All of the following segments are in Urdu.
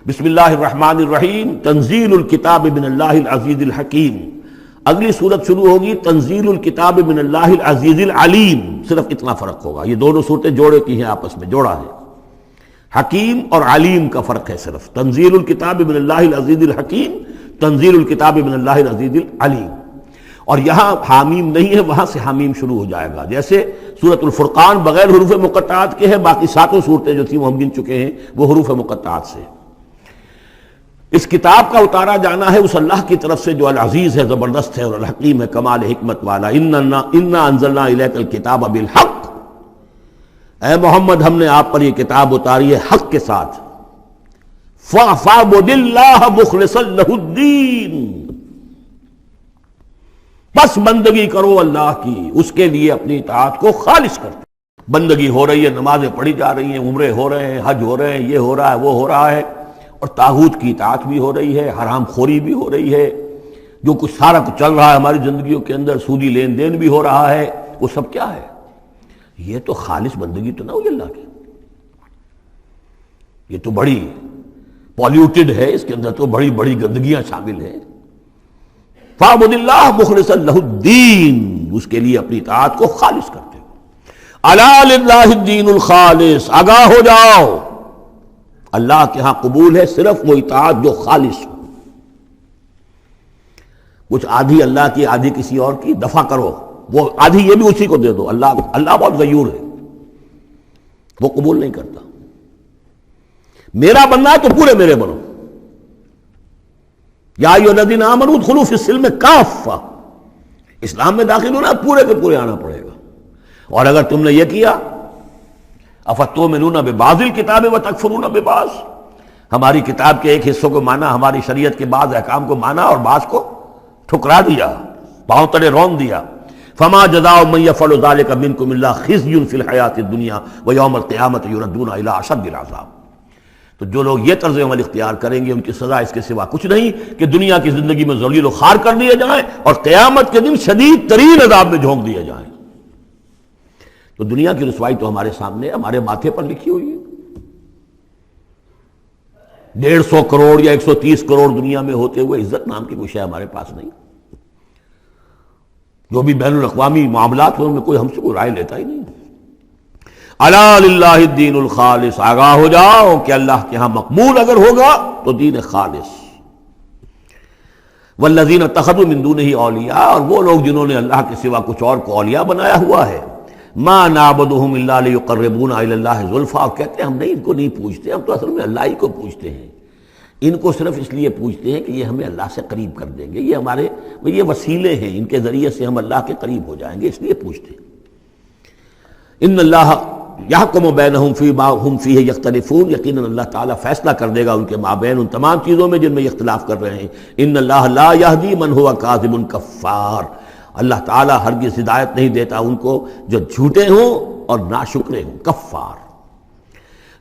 بسم اللہ الرحمن الرحیم تنزیل الکتاب من اللہ العزیز الحکیم. اگلی صورت شروع ہوگی تنزیل الکتاب من اللہ العزیز العلیم. صرف اتنا فرق ہوگا. یہ دونوں صورتیں جوڑے کی ہیں، آپس میں جوڑا ہے. حکیم اور علیم کا فرق ہے صرف. تنزیل الکتاب من اللہ العزیز الحکیم، تنزیل الکتاب من اللہ العزیز العلیم. اور یہاں حامیم نہیں ہے، وہاں سے حامیم شروع ہو جائے گا. جیسے سورۃ الفرقان بغیر حروف مقطعات کے ہے، باقی ساتوں صورتیں جو تھیں وہ ہم گن چکے ہیں، وہ حروف مقطعات سے. اس کتاب کا اتارا جانا ہے اس اللہ کی طرف سے جو العزیز ہے، زبردست ہے، اور الحکیم ہے، کمال حکمت والا. انا انزلنا الیک الکتاب بالحق. اے محمد، ہم نے آپ پر یہ کتاب اتاری ہے حق کے ساتھ. فاعبد اللہ مخلصا لہ الدین. بس بندگی کرو اللہ کی، اس کے لیے اپنی اطاعت کو خالص کرتے. بندگی ہو رہی ہے، نمازیں پڑھی جا رہی ہیں، عمرے ہو رہے ہیں، حج ہو رہے ہیں، یہ ہو رہا ہے، وہ ہو رہا ہے، اور طاغوت کی اطاعت بھی ہو رہی ہے، حرام خوری بھی ہو رہی ہے. جو کچھ سارا کچھ چل رہا ہے ہماری زندگیوں کے اندر، سودی لین دین بھی ہو رہا ہے، وہ سب کیا ہے؟ یہ تو خالص بندگی تو نہ ہوئی اللہ کی. یہ تو بڑی پالیوٹڈ ہے، اس کے اندر تو بڑی بڑی گندگیاں شامل ہیں. فاعبد اللہ مخلصا لہ الدین. اس کے لیے اپنی اطاعت کو خالص کرتے ہو. الا للہ الدین الخالص. آگاہ ہو جاؤ، اللہ کے ہاں قبول ہے صرف وہ اطاعت جو خالص ہو. کچھ آدھی اللہ کی آدھی کسی اور کی دفع کرو، وہ آدھی یہ بھی اسی کو دے دو. اللہ بہت غیور ہے، وہ قبول نہیں کرتا. میرا بننا ہے تو پورے میرے بنو. یا ایھا الذین آمنوا ادخلوا فی السلم کافہ. اسلام میں داخل ہونا پورے کے پورے آنا پڑے گا. اور اگر تم نے یہ کیا، افتؤمنون ببعض الکتاب وتکفرون ببعض، ہماری کتاب کے ایک حصوں کو مانا، ہماری شریعت کے بعض احکام کو مانا اور بعض کو ٹھکرا دیا، پاؤں تلے رون دیا. فما جزاء من يفعل ذلك منكم الا خزي في الحیاۃ الدنیا ویوم القیامۃ يردون الى اشد العذاب. تو جو لوگ یہ طرز عمل اختیار کریں گے ان کی سزا اس کے سوا کچھ نہیں کہ دنیا کی زندگی میں ذلیل و خوار کر دیے جائیں اور قیامت کے دن شدید ترین عذاب میں جھونک دیے جائیں. تو دنیا کی رسوائی تو ہمارے سامنے، ہمارے ماتھے پر لکھی ہوئی ہے. 150 کروڑ یا 130 کروڑ دنیا میں ہوتے ہوئے عزت نام کی کوئی شے ہمارے پاس نہیں. جو بھی بین الاقوامی معاملات ہیں ان میں کوئی ہم سے کوئی رائے لیتا ہی نہیں. الا للہ الدین الخالص. آگاہ ہو جاؤ کہ اللہ کے ہاں مقبول اگر ہوگا تو دین خالص. والذین اتخذوا من دونہ اولیاء. اور وہ لوگ جنہوں نے اللہ کے سوا کچھ اور کو اولیاء بنایا ہوا ہے. ما نعبدهم الا لیقربونا الی اللہ زلفیٰ. اور کہتے ہیں ہم نہیں، ان کو نہیں پوچھتے، ہم تو اصل میں اللہ ہی کو پوچھتے ہیں. ان کو صرف اس لیے پوچھتے ہیں کہ یہ ہمیں اللہ سے قریب کر دیں گے، یہ ہمارے یہ وسیلے ہیں، ان کے ذریعے سے ہم اللہ کے قریب ہو جائیں گے، اس لیے پوچھتے ہیں. ان اللہ یحکم بینہم فیما ہم فیہ یختلفون. یقیناً اللہ تعالیٰ فیصلہ کر دے گا ان کے مابین ان تمام چیزوں میں جن میں یہ اختلاف کر رہے ہیں. ان اللہ لا یہدی من ہوا کاذب کفار. اللہ تعالیٰ ہرگز ہدایت نہیں دیتا ان کو جو جھوٹے ہوں اور ناشکرے ہوں، کفار.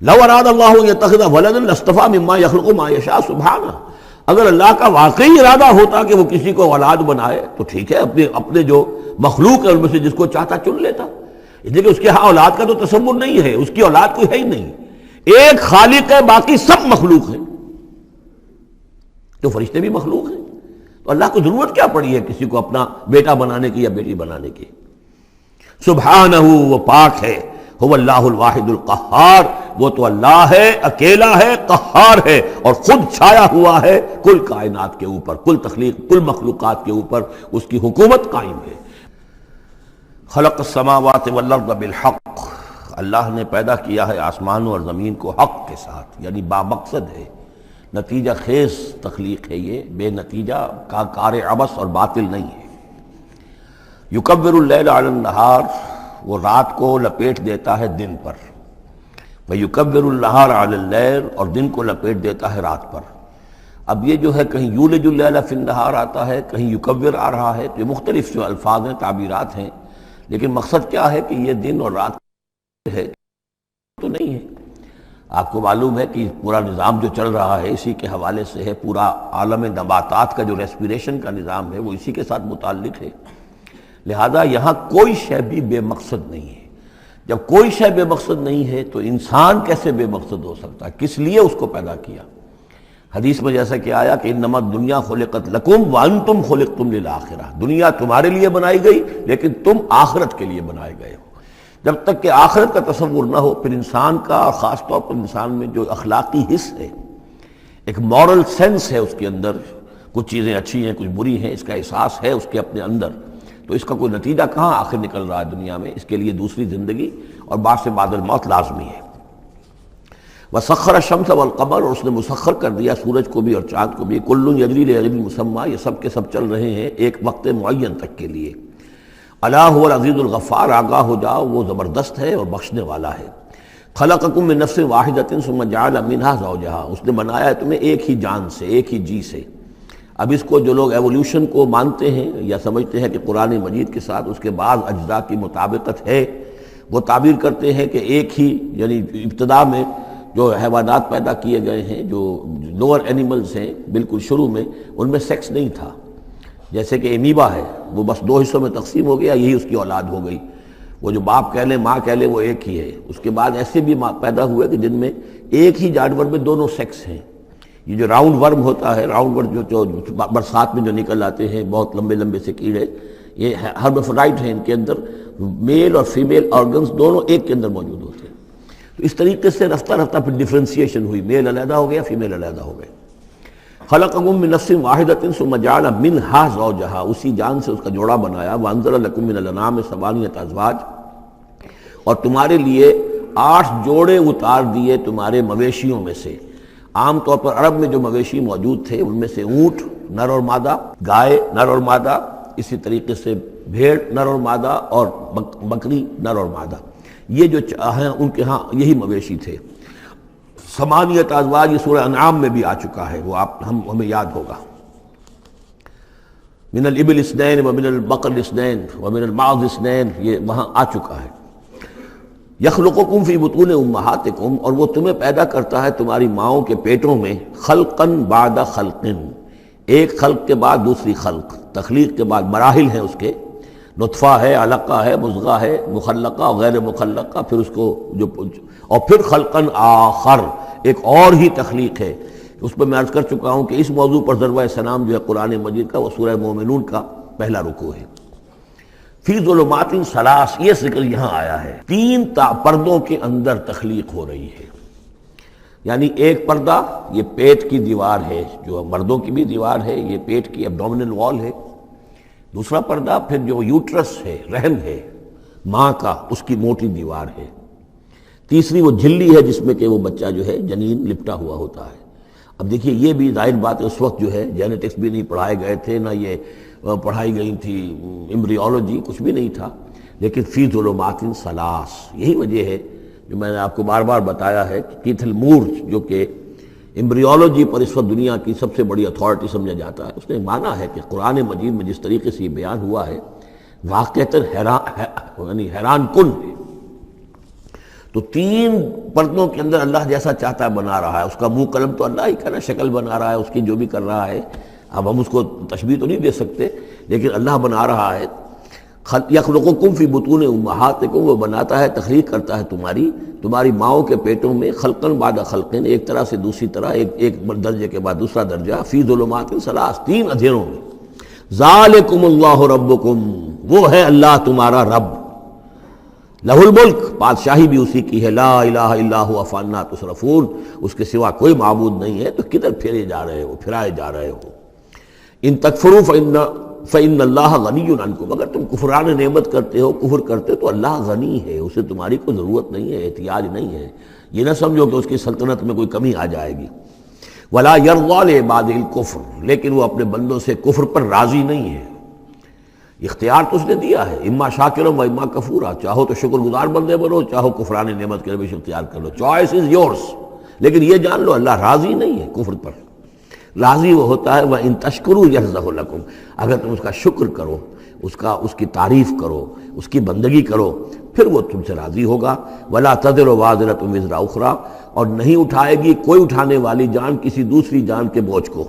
لو اراد اللہ ان یتخذ ولدا لاصطفیٰ مما یخلق ما یشاء سبحانہ. اگر اللہ کا واقعی ارادہ ہوتا کہ وہ کسی کو اولاد بنائے تو ٹھیک ہے، اپنے جو مخلوق ہے ان میں سے جس کو چاہتا چن لیتا. اس لیے کہ اس کے ہاں اولاد کا تو تصور نہیں ہے، اس کی اولاد کوئی ہے ہی نہیں. ایک خالق ہے، باقی سب مخلوق ہیں. تو فرشتے بھی مخلوق ہیں، تو اللہ کو ضرورت کیا پڑی ہے کسی کو اپنا بیٹا بنانے کی یا بیٹی بنانے کی. سبحانہ، وہ پاک ہے. هو اللہ الواحد القہار. وہ تو اللہ ہے، اکیلا ہے، قہار ہے، اور خود چھایا ہوا ہے کل کائنات کے اوپر، کل تخلیق، کل مخلوقات کے اوپر اس کی حکومت قائم ہے. خلق السماوات والارض بالحق. اللہ نے پیدا کیا ہے آسمانوں اور زمین کو حق کے ساتھ، یعنی با مقصد ہے، نتیجہ خیز تخلیق ہے. یہ بے نتیجہ کا کار عبث اور باطل نہیں ہے. یکبر اللیل علی النہار. وہ رات کو لپیٹ دیتا ہے دن پر. ویکبر النہار علی اللیل. اور دن کو لپیٹ دیتا ہے رات پر. اب یہ جو ہے کہیں یولج اللیل فی النہار آتا ہے، کہیں یکبر آ رہا ہے. تو یہ مختلف جو الفاظ ہیں، تعبیرات ہیں، لیکن مقصد کیا ہے کہ یہ دن اور رات ہے تو نہیں ہے. آپ کو معلوم ہے کہ پورا نظام جو چل رہا ہے اسی کے حوالے سے ہے. پورا عالم نباتات کا جو ریسپیریشن کا نظام ہے وہ اسی کے ساتھ متعلق ہے. لہذا یہاں کوئی شے بھی بے مقصد نہیں ہے. جب کوئی شے بے مقصد نہیں ہے تو انسان کیسے بے مقصد ہو سکتا ہے؟ کس لیے اس کو پیدا کیا؟ حدیث میں جیسا کہ آیا کہ انما الدنیا خلقت لکم وانتم خلقتم للآخرہ، دنیا تمہارے لیے بنائی گئی لیکن تم آخرت کے لیے بنائے گئے ہو۔ جب تک کہ آخرت کا تصور نہ ہو پھر انسان کا، اور خاص طور پر انسان میں جو اخلاقی حص ہے، ایک مورل سینس ہے اس کے اندر، کچھ چیزیں اچھی ہیں کچھ بری ہیں، اس کا احساس ہے اس کے اپنے اندر، تو اس کا کوئی نتیجہ کہاں آخر نکل رہا ہے دنیا میں؟ اس کے لیے دوسری زندگی اور بعد سے بعد الموت لازمی ہے۔ وَسَخَّرَ الشَّمْسَ وَالْقَمَرَ، اور اس نے مسخر کر دیا سورج کو بھی اور چاند کو بھی، كُلٌّ يَجْرِي لِأَجَلٍ مُّسَمًّى، یہ سب کے سب چل رہے ہیں ایک وقت معین تک کے لیے۔ الا هو العزیز الغفار، آگاہ ہو جاؤ وہ زبردست ہے اور بخشنے والا ہے۔ خلقکم من نفس واحدۃ ثم جعل منها زوجها، اس نے بنایا ہے تمہیں ایک ہی جان سے، ایک ہی جی سے۔ اب اس کو جو لوگ ایولیوشن کو مانتے ہیں یا سمجھتے ہیں کہ قرآن مجید کے ساتھ اس کے بعض اجزاء کی مطابقت ہے، وہ تعبیر کرتے ہیں کہ ایک ہی، یعنی ابتدا میں جو حیوانات پیدا کیے گئے ہیں، جو لوور اینیملز ہیں بالکل شروع میں، ان میں سیکس نہیں تھا، جیسے کہ امیبا ہے وہ بس دو حصوں میں تقسیم ہو گیا، یہی اس کی اولاد ہو گئی، وہ جو باپ کہہ لیں ماں کہہ لیں وہ ایک ہی ہے۔ اس کے بعد ایسے بھی پیدا ہوئے کہ جن میں ایک ہی جانور میں دونوں سیکس ہیں۔ یہ جو راؤنڈ ورم ہوتا ہے، راؤنڈ ورم جو برسات میں جو نکل آتے ہیں بہت لمبے لمبے سے کیڑے، یہ ہرمافرڈائٹ ہیں، ان کے اندر میل اور فیمیل آرگنز دونوں ایک کے اندر موجود ہوتے ہیں۔ تو اس طریقے سے رفتہ رفتہ پھر ڈفرینسیشن ہوئی، میل علیحدہ ہو گیا، فیمیل علیحدہ ہو گئے۔ خلقکم من نفس واحدۃ ثم جعل منها زوجها، اسی جان سے اس کا جوڑا بنایا۔ وانزل لکم من الانعام ثمانیۃ ازواج، اور تمہارے لیے 8 جوڑے اتار دیے تمہارے مویشیوں میں سے۔ عام طور پر عرب میں جو مویشی موجود تھے ان میں سے اونٹ نر اور مادہ، گائے نر اور مادہ، اسی طریقے سے بھیڑ نر اور مادہ، اور بکری نر اور مادہ، یہ جو ہیں ان کے ہاں یہی مویشی تھے۔ ثمانیۃ ازواج یہ سورہ انعام میں بھی آ چکا ہے، وہ ہمیں یاد ہوگا۔ من الابل اثنین ومن البقر اثنین ومن الماعز اثنین، یہ وہاں آ چکا ہے۔ یخلقکم فی بطون امہاتکم، اور وہ تمہیں پیدا کرتا ہے تمہاری ماؤں کے پیٹوں میں، خلقا بعد خلق، ایک خلق کے بعد دوسری خلق، تخلیق کے بعد مراحل ہیں اس کے، نطفہ ہے، علقہ ہے، مضغہ ہے، مخلقہ اور غیر مخلقہ، پھر اس کو جو، اور پھر خلقا آخر، ایک اور ہی تخلیق ہے۔ اس پہ میں عرض کر چکا ہوں کہ اس موضوع پر ضربہ سلام جو ہے قرآن مجید کا، وہ سورہ مومنون کا پہلا رکوع ہے۔ فی ظلمات ثلاث، یہ ذکر یہاں آیا ہے، 3 پردوں کے اندر تخلیق ہو رہی ہے۔ یعنی ایک پردہ یہ پیٹ کی دیوار ہے، جو مردوں کی بھی دیوار ہے، یہ پیٹ کی ایبڈومینل وال ہے۔ دوسرا پردہ پھر جو یوٹرس ہے، رحم ہے ماں کا، اس کی موٹی دیوار ہے۔ تیسری وہ جھلی ہے جس میں کہ وہ بچہ جو ہے جنین لپٹا ہوا ہوتا ہے۔ اب دیکھیے یہ بھی ظاہر بات ہے، اس وقت جو ہے جینیٹکس بھی نہیں پڑھائے گئے تھے، نہ یہ پڑھائی گئی تھی ایمبریولوجی، کچھ بھی نہیں تھا، لیکن فی ظلمات ثلاث، یہی وجہ ہے جو میں نے آپ کو بار بار بتایا ہے کہ کیتھل مور جو کہ ایمبریولوجی پر اس وقت دنیا کی سب سے بڑی اتھارٹی سمجھا جاتا ہے، اس نے مانا ہے کہ قرآن مجید میں جس طریقے سے یہ بیان ہوا ہے واقعتاً حیران کن ہے۔ تو 3 پردوں کے اندر اللہ جیسا چاہتا ہے بنا رہا ہے، اس کا منہ قلم تو اللہ ہی کا نا، شکل بنا رہا ہے اس کی جو بھی کر رہا ہے، اب ہم اس کو تشبیہ تو نہیں دے سکتے، لیکن اللہ بنا رہا ہے۔ یخلقکم فی بطون امہاتکم، وہ بناتا ہے، تخلیق کرتا ہے تمہاری ماؤں کے پیٹوں میں، خلقاً بعد خلقین، ایک طرح سے دوسری طرح، ایک درجے کے بعد دوسرا درجہ، فی ظلمات ثلاث، 3 اندھیروں میں۔ ذالکم اللہ ربکم، وہ ہے اللہ تمہارا رب، لہ الملک، بادشاہی بھی اسی کی ہے، لا الہ الا هو فانا تصرفون، اس کے سوا کوئی معبود نہیں ہے، تو کدھر پھرائے جا رہے ہو۔ ان تکفروا فإن اللہ غنی عنکم، اگر تم کفران نعمت کرتے ہو، کفر کرتے ہو، تو اللہ غنی ہے، اسے تمہاری کوئی ضرورت نہیں ہے، احتیاج نہیں ہے، یہ نہ سمجھو کہ اس کی سلطنت میں کوئی کمی آ جائے گی۔ ولا یرضی لعبادہ الکفر، لیکن وہ اپنے بندوں سے کفر پر راضی نہیں ہے، اختیار تو اس نے دیا ہے، اما شاکرا و اما کفورا، چاہو تو شکر گزار بندے بنو، چاہو کفران نعمت کے روش اختیار کر لو، چوائس از یورس، لیکن یہ جان لو اللہ راضی نہیں ہے کفر پر، راضی وہ ہوتا ہے وَإِن تَشْكُرُوا يَرْضَهُ لَكُمْ، اگر تم اس کا شکر کرو، اس کی تعریف کرو، اس کی بندگی کرو، پھر وہ تم سے راضی ہوگا۔ وَلَا تَزِرُ وَازِرَةٌ وِزْرَ أُخْرَىٰ، اور نہیں اٹھائے گی کوئی اٹھانے والی جان کسی دوسری جان کے بوجھ کو۔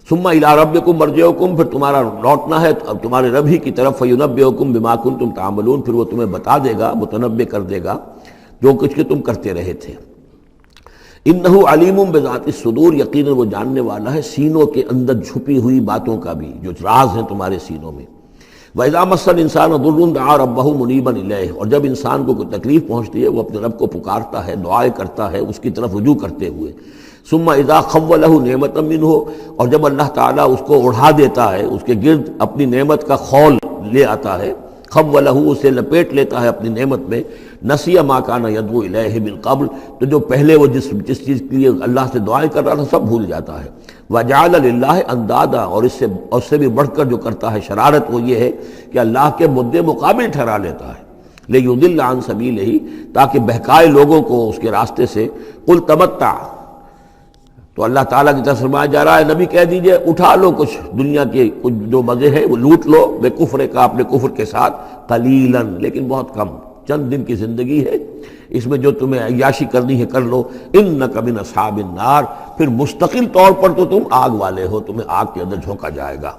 ثُمَّ إِلَىٰ رَبِّكُمْ مَرْجِعُكُمْ، پھر تمہارا لوٹنا ہے اب تمہارے رب ہی کی طرف، فَيُنَبِّئُكُمْ بِمَا كُنتُمْ تَعْمَلُونَ، پھر وہ تمہیں بتا دے گا، متنبع کر دے گا جو کچھ کہ تم کرتے رہے تھے۔ انہ علیم بذات الصدور، یقیناً وہ جاننے والا ہے سینوں کے اندر چھپی ہوئی باتوں کا بھی، جو راز ہیں تمہارے سینوں میں۔ وَإِذَا مَسَّ الْإِنسَانَ ضُرٌّ دَعَا رَبَّهُ مُنِيبًا إِلَيْهِ، اور جب انسان کو کوئی تکلیف پہنچتی ہے وہ اپنے رب کو پکارتا ہے، دعائیں کرتا ہے اس کی طرف رجوع کرتے ہوئے۔ ثم اذا خوله نعمتا منه، اور جب اللہ تعالیٰ اس کو اڑا دیتا ہے، اس کے گرد اپنی نعمت کا خول لے آتا ہے، خوله اسے لپیٹ لیتا ہے اپنی نعمت میں، نسی ما کان یدعو الیہ من قبل، تو جو پہلے وہ جس چیز کے لیے اللہ سے دعائیں کر رہا تھا سب بھول جاتا ہے۔ وجعل للہ اندادا، اور اس سے بھی بڑھ کر جو کرتا ہے شرارت وہ یہ ہے کہ اللہ کے مدے مقابل ٹھہرا لیتا ہے، لیضل عن سبیلہ، تاکہ بہکائے لوگوں کو اس کے راستے سے۔ قل تمتع، تو اللہ تعالیٰ کی طرف فرمایا جا رہا ہے نبی کہہ دیجئے اٹھا لو کچھ دنیا کے کچھ جو مزے ہیں وہ لوٹ لو، بے کفر کا، اپنے کفر کے ساتھ، قلیلاً، لیکن بہت کم، چند دن کی زندگی ہے، اس میں جو تمہیں عیاشی کرنی ہے کر لو۔ انک من اصحاب النار، پھر مستقل طور پر تو تم آگ والے ہو، تمہیں آگ کے اندر جھونکا جائے گا۔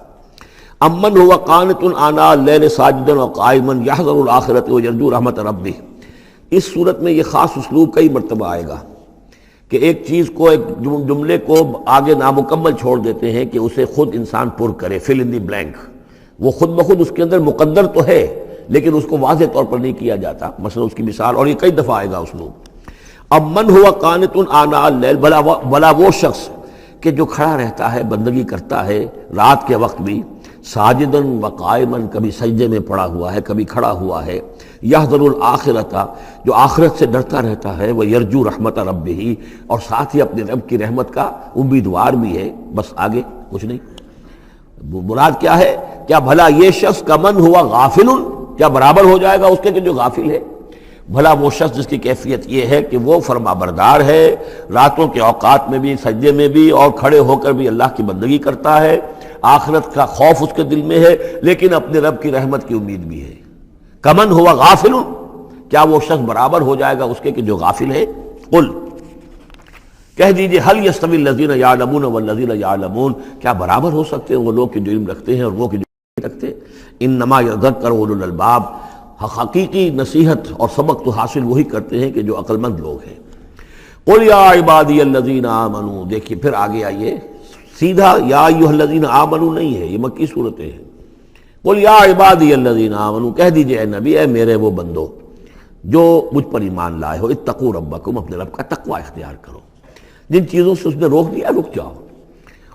امن هو قانت آناء اللیل ساجدا وقائما یحذر الآخرۃ ویرجو رحمت ربہ، اس صورت میں یہ خاص اسلوب کئی مرتبہ آئے گا کہ ایک چیز کو، ایک جملے کو آگے نامکمل چھوڑ دیتے ہیں کہ اسے خود انسان پر کرے، فل ان دی بلینک، وہ خود بخود اس کے اندر مقدر تو ہے لیکن اس کو واضح طور پر نہیں کیا جاتا، مثلا اس کی مثال، اور یہ کئی دفعہ آئے گا اسلوب۔ اب من ہوا قانت آناء اللیل، بھلا وہ شخص کہ جو کھڑا رہتا ہے، بندگی کرتا ہے رات کے وقت بھی، ساجدن و قائمن، کبھی سجدے میں پڑا ہوا ہے کبھی کھڑا ہوا ہے، یحذر الآخرۃ، جو آخرت سے ڈرتا رہتا ہے، وہ یرجو رحمت ربہ، اور ساتھ ہی اپنے رب کی رحمت کا امیدوار بھی ہے، بس آگے کچھ نہیں۔ مراد کیا ہے؟ کیا بھلا یہ شخص کا من ہوا غافل، کیا برابر ہو جائے گا اس کے کہ جو غافل ہے؟ بھلا وہ شخص جس کی کیفیت یہ ہے کہ وہ فرما بردار ہے، راتوں کے اوقات میں بھی، سجدے میں بھی، اور کھڑے ہو کر بھی اللہ کی بندگی کرتا ہے، آخرت کا خوف اس کے دل میں ہے، لیکن اپنے رب کی رحمت کی امید بھی ہے۔ کمن ہوا غافل، کیا وہ شخص برابر ہو جائے گا اس کے کہ جو غافل ہے؟ قل، کہہ دیجئے حل یستوی الذین یعلمون والذین یعلمون، کیا برابر ہو سکتے ہیں وہ لوگ کہ جو علم رکھتے ہیں اور وہ کہ جو نہیں رکھتے؟ انما یذکر اولو الالباب، حقیقی نصیحت اور سبق تو حاصل وہی کرتے ہیں کہ جو عقل مند لوگ ہیں۔ قل یا عبادی الذین آمنوا، دیکھیے پھر آگے آئیے، سیدھا یا ایھا الذین آمنوا نہیں ہے، یہ مکی صورتیں ہیں۔ قل یا عبادی الذین آمنوا، کہہ دیجئے اے نبی، اے میرے وہ بندو جو مجھ پر ایمان لائے ہو، اتقوا ربکم، اپنے رب کا تقوی اختیار کرو، جن چیزوں سے اس نے روک دیا رک جاؤ،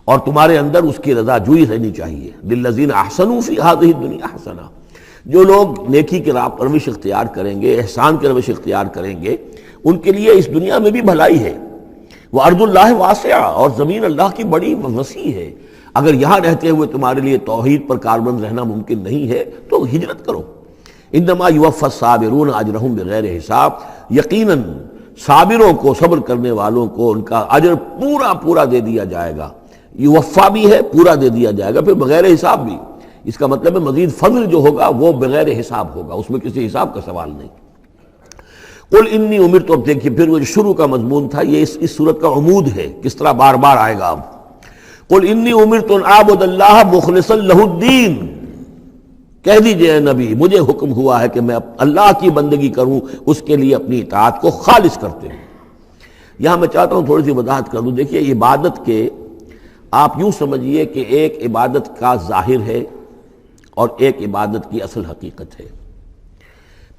اور تمہارے اندر اس کی رضا جوئی رہنی چاہیے۔ للذین احسنوا فی ہذہ الدنیا حسنہ، جو لوگ نیکی کی راہ پر روش اختیار کریں گے، احسان کی روش اختیار کریں گے، ان کے لیے اس دنیا میں بھی بھلائی ہے۔ وَأَرْضُ اللَّهِ وَاسِعَةٌ، اور زمین اللہ کی بڑی وسیع ہے، اگر یہاں رہتے ہوئے تمہارے لیے توحید پر کاربند رہنا ممکن نہیں ہے تو ہجرت کرو۔ انما یوفی الصابرون اجرہم بغیر حساب، یقیناً صابروں کو، صبر کرنے والوں کو ان کا اجر پورا پورا دے دیا جائے گا۔ یوفا بھی ہے، پورا دے دیا جائے گا، پھر بغیر حساب بھی، اس کا مطلب ہے مزید فضل جو ہوگا وہ بغیر حساب ہوگا، اس میں کسی حساب کا سوال نہیں۔ قل انی امرت، اب دیکھیے پھر وہ جو شروع کا مضمون تھا یہ اس صورت کا عمود ہے، کس طرح بار بار آئے گا اب۔ قل انی امرت ان اعبد اللہ مخلصا لہ الدین، کہہ دیجئے اے نبی مجھے حکم ہوا ہے کہ میں اللہ کی بندگی کروں، اس کے لیے اپنی اطاعت کو خالص کرتے ہوں۔ یہاں میں چاہتا ہوں تھوڑی سی وضاحت کر دوں۔ دیکھیے عبادت کے آپ یوں سمجھیے کہ ایک عبادت کا ظاہر ہے اور ایک عبادت کی اصل حقیقت ہے،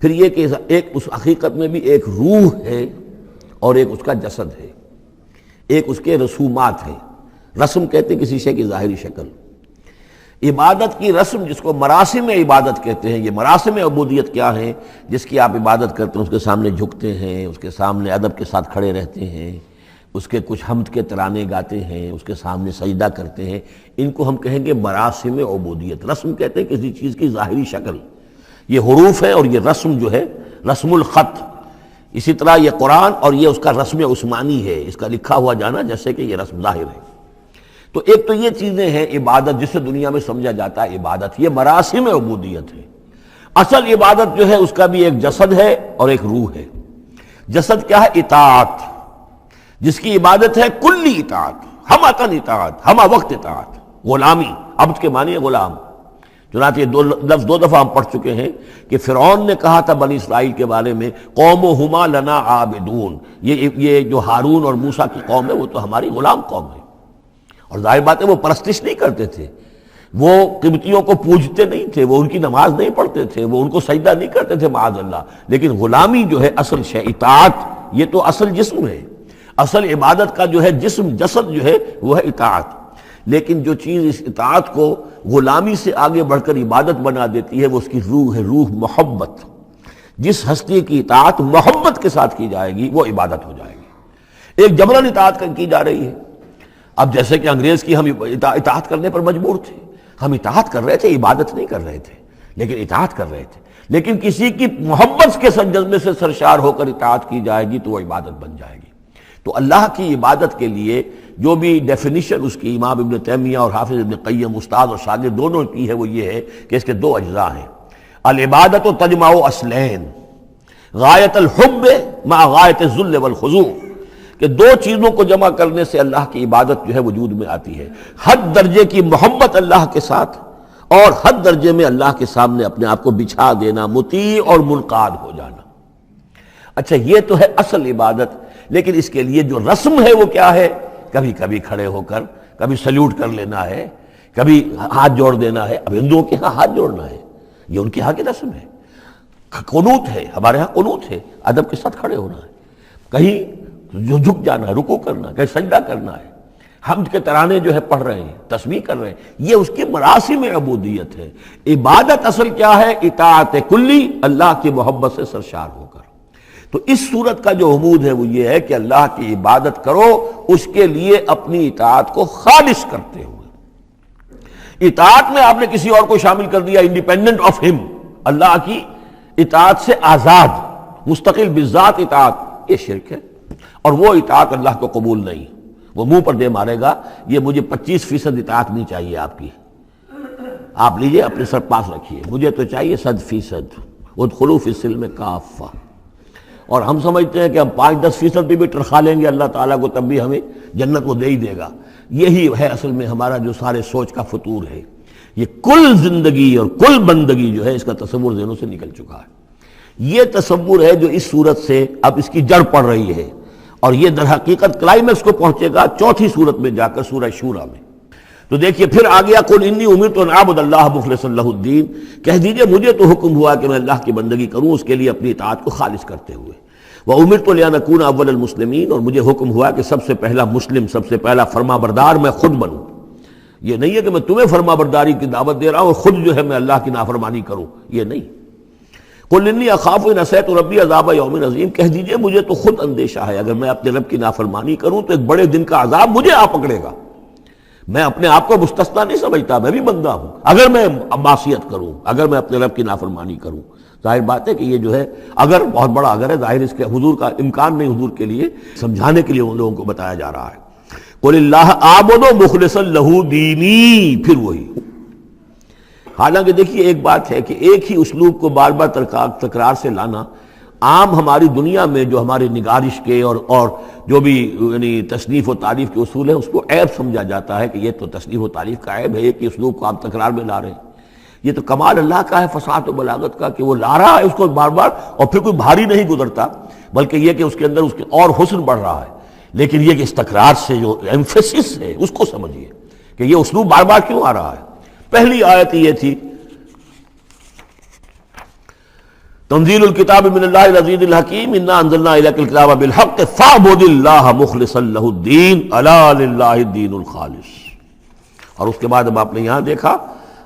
پھر یہ کہ ایک اس حقیقت میں بھی ایک روح ہے اور ایک اس کا جسد ہے، ایک اس کے رسومات ہیں۔ رسم کہتے ہیں کسی شے کی ظاہری شکل۔ عبادت کی رسم جس کو مراسم عبادت کہتے ہیں، یہ مراسم عبودیت کیا ہیں؟ جس کی آپ عبادت کرتے ہیں، اس کے سامنے جھکتے ہیں، اس کے سامنے ادب کے ساتھ کھڑے رہتے ہیں، اس کے کچھ حمد کے ترانے گاتے ہیں، اس کے سامنے سجدہ کرتے ہیں، ان کو ہم کہیں گے مراسم عبودیت۔ رسم کہتے ہیں کسی چیز کی ظاہری شکل، یہ حروف ہے، اور یہ رسم جو ہے رسم الخط، اسی طرح یہ قرآن اور یہ اس کا رسم عثمانی ہے، اس کا لکھا ہوا جانا جیسے کہ یہ رسم ظاہر ہے۔ تو ایک تو یہ چیزیں ہیں عبادت جسے دنیا میں سمجھا جاتا ہے عبادت، یہ مراسم عبودیت ہے۔ اصل عبادت جو ہے اس کا بھی ایک جسد ہے اور ایک روح ہے۔ جسد کیا ہے؟ اطاعت، جس کی عبادت ہے کلی اطاعت، ہم اطاعت، ہم وقت اطاعت، غلامی، عبد کے معنی ہے غلام، چنانچہ یہ دو لفظ دو دفعہ ہم پڑھ چکے ہیں کہ فرعون نے کہا تھا بنی اسرائیل کے بارے میں قومہما لنا عابدون، یہ جو ہارون اور موسیٰ کی قوم ہے وہ تو ہماری غلام قوم ہے. اور ظاہر بات ہے وہ پرستش نہیں کرتے تھے، وہ قبطیوں کو پوجتے نہیں تھے، وہ ان کی نماز نہیں پڑھتے تھے، وہ ان کو سجدہ نہیں کرتے تھے معاذ اللہ. لیکن غلامی جو ہے اصل شے، اطاعت یہ تو اصل جسم ہے، اصل عبادت کا جو ہے جسم جسد جو ہے وہ ہے اطاعت. لیکن جو چیز اس اطاعت کو غلامی سے آگے بڑھ کر عبادت بنا دیتی ہے وہ اس کی روح ہے، روح محبت. جس ہستی کی اطاعت محبت کے ساتھ کی جائے گی وہ عبادت ہو جائے گی. ایک جبراً اطاعت کی جا رہی ہے. اب جیسے کہ انگریز کی ہم اطاعت کرنے پر مجبور تھے، ہم اطاعت کر رہے تھے، عبادت نہیں کر رہے تھے لیکن اطاعت کر رہے تھے. لیکن کسی کی محبت کے جذبے سے سرشار ہو کر اطاعت کی جائے گی تو وہ عبادت بن جائے گی. تو اللہ کی عبادت کے لیے جو بھی ڈیفینیشن اس کی امام ابن تیمیہ اور حافظ ابن قیم استاد اور شاگرد دونوں کی ہے وہ یہ ہے کہ اس کے دو اجزاء ہیں. العبادت تجمع اصلین، غایت الحب مع غایت الذل والخضوع، کہ دو چیزوں کو جمع کرنے سے اللہ کی عبادت جو ہے وجود میں آتی ہے. حد درجے کی محبت اللہ کے ساتھ اور حد درجے میں اللہ کے سامنے اپنے آپ کو بچھا دینا، مطیع اور منقاد ہو جانا. اچھا یہ تو ہے اصل عبادت. لیکن اس کے لیے جو رسم ہے وہ کیا ہے؟ کبھی کبھی کھڑے ہو کر کبھی سلیوٹ کر لینا ہے، کبھی ہاتھ جوڑ دینا ہے. اب ہندوؤں کے ہاں ہاتھ جوڑنا ہے، یہ ان کے ہاں کی رسم ہے. قنوت ہے، ہمارے ہاں قنوت ہے، ادب کے ساتھ کھڑے ہونا ہے. کہیں جو جھک جانا ہے، رکوع کرنا ہے، کہیں سجدہ کرنا ہے. حمد کے ترانے جو ہے پڑھ رہے ہیں، تسبیح کر رہے ہیں، یہ اس کی مراسم عبودیت ہے. عبادت اصل کیا ہے؟ اطاعت کلی، اللہ کی محبت سے سرشار ہو کر. تو اس صورت کا جو عمود ہے وہ یہ ہے کہ اللہ کی عبادت کرو اس کے لیے اپنی اطاعت کو خالص کرتے ہوئے. اطاعت میں آپ نے کسی اور کو شامل کر دیا انڈیپینڈنٹ آف ہم، اللہ کی اطاعت سے آزاد مستقل بذات اطاعت، یہ شرک ہے. اور وہ اطاعت اللہ کو قبول نہیں. وہ منہ پر دے مارے گا یہ مجھے 25% اطاعت نہیں چاہیے آپ کی، آپ لیجئے اپنے سر پاس رکھیے، مجھے تو چاہیے 100%. ادخلوا فی السلم کافہ. اور ہم سمجھتے ہیں کہ ہم 5-10% بھی ٹرخا لیں گے اللہ تعالیٰ کو تب بھی ہمیں جنت وہ دے ہی دے گا. یہی ہے اصل میں ہمارا جو سارے سوچ کا فطور ہے. یہ کل زندگی اور کل بندگی جو ہے اس کا تصور ذہنوں سے نکل چکا ہے. یہ تصور ہے جو اس صورت سے اب اس کی جڑ پڑ رہی ہے، اور یہ در حقیقت کلائمیکس کو پہنچے گا چوتھی صورت میں جا کر سورہ شورى میں. تو دیکھیے پھر آ گیا قل انی امرت ان اعبد اللہ مخلصا لہ الدین، کہہ دیجئے مجھے تو حکم ہوا کہ میں اللہ کی بندگی کروں اس کے لیے اپنی اطاعت کو خالص کرتے ہوئے. وامرت لان اکون اول المسلمین، اور مجھے حکم ہوا کہ سب سے پہلا مسلم، سب سے پہلا فرما بردار میں خود بنوں. یہ نہیں ہے کہ میں تمہیں فرما برداری کی دعوت دے رہا ہوں اور خود جو ہے میں اللہ کی نافرمانی کروں، یہ نہیں. قل انی اخاف ان عصیت ربی عذاب یوم عظیم، کہہ دیجئے مجھے تو خود اندیشہ ہے اگر میں اپنے رب کی نافرمانی کروں تو ایک بڑے دن کا عذاب مجھے آ پکڑے گا. میں اپنے آپ کو مستثنا نہیں سمجھتا، میں بھی بندہ ہوں. اگر میں معصیت کروں، اگر میں اپنے رب کی نافرمانی کروں، ظاہر بات ہے کہ یہ جو ہے اگر بہت بڑا اگر ہے، ظاہر اس کے حضور کا امکان نہیں، حضور کے لیے سمجھانے کے لیے ان لوگوں کو بتایا جا رہا ہے. قل اللہ اعبد مخلصا لہ دینی، پھر وہی. حالانکہ دیکھیے ایک بات ہے کہ ایک ہی اسلوب کو بار بار تکرار سے لانا عام ہماری دنیا میں جو ہماری نگارش کے اور جو بھی یعنی تصنیف و تعریف کے اصول ہیں اس کو عیب سمجھا جاتا ہے کہ یہ تو تصنیف و تعریف کا عیب ہے، ایک ہی اسلوب کو آپ تکرار میں لا رہے ہیں. یہ تو کمال اللہ کا ہے فصاحت و بلاغت کا کہ وہ لا رہا ہے اس کو بار بار، اور پھر کوئی بھاری نہیں گزرتا بلکہ یہ کہ اس کے اندر اس کے اور حسن بڑھ رہا ہے. لیکن یہ کہ اس تکرار سے جو ایمفیسس ہے اس کو سمجھیے کہ یہ اسلوب بار بار کیوں آ رہا ہے. پہلی آیت یہ تھی تنزیل الکتاب من اللہ العزیز الحکیم انا انزلنا الیک الکتاب بالحق فاعبد اللہ مخلصا لہ الدین الا للہ الدین الخالص. اور اس کے بعد اب آپ نے یہاں دیکھا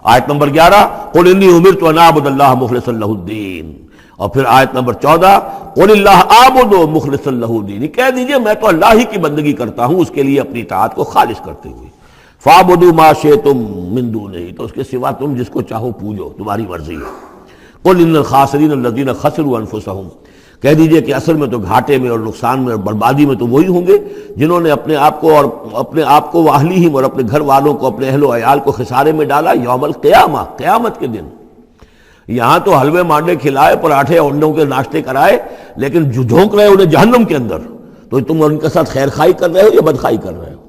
آیت نمبر 11 قل انی امرت ان اعبد اللہ مخلصا لہ الدین، اور پھر آیت نمبر 14 قل اللہ اعبد مخلصا لہ الدین، کہہ دیجئے میں تو اللہ ہی کی بندگی کرتا ہوں اس کے لیے اپنی اطاعت کو خالص کرتے ہوئے. فاعبدوا ما شئتم من دونہ، تو اس کے سوا تم جس کو چاہو پوجو، تمہاری مرضی ہے. قل ان الخاسرین الذین خسروا انفسهم، کہہ دیجئے کہ اصل میں تو گھاٹے میں اور نقصان میں اور بربادی میں تو وہی ہوں گے جنہوں نے اپنے آپ کو واہلیہم اور اپنے گھر والوں کو، اپنے اہل و عیال کو خسارے میں ڈالا یوم القیامہ، قیامت کے دن. یہاں تو حلوے مانڈے کھلائے، پراٹھے انڈوں کے ناشتے کرائے، لیکن جو جھونک رہے انہیں جہنم کے اندر. تو تم ان کے ساتھ خیر خائی کر رہے ہو یا بدخائی کر رہے ہو؟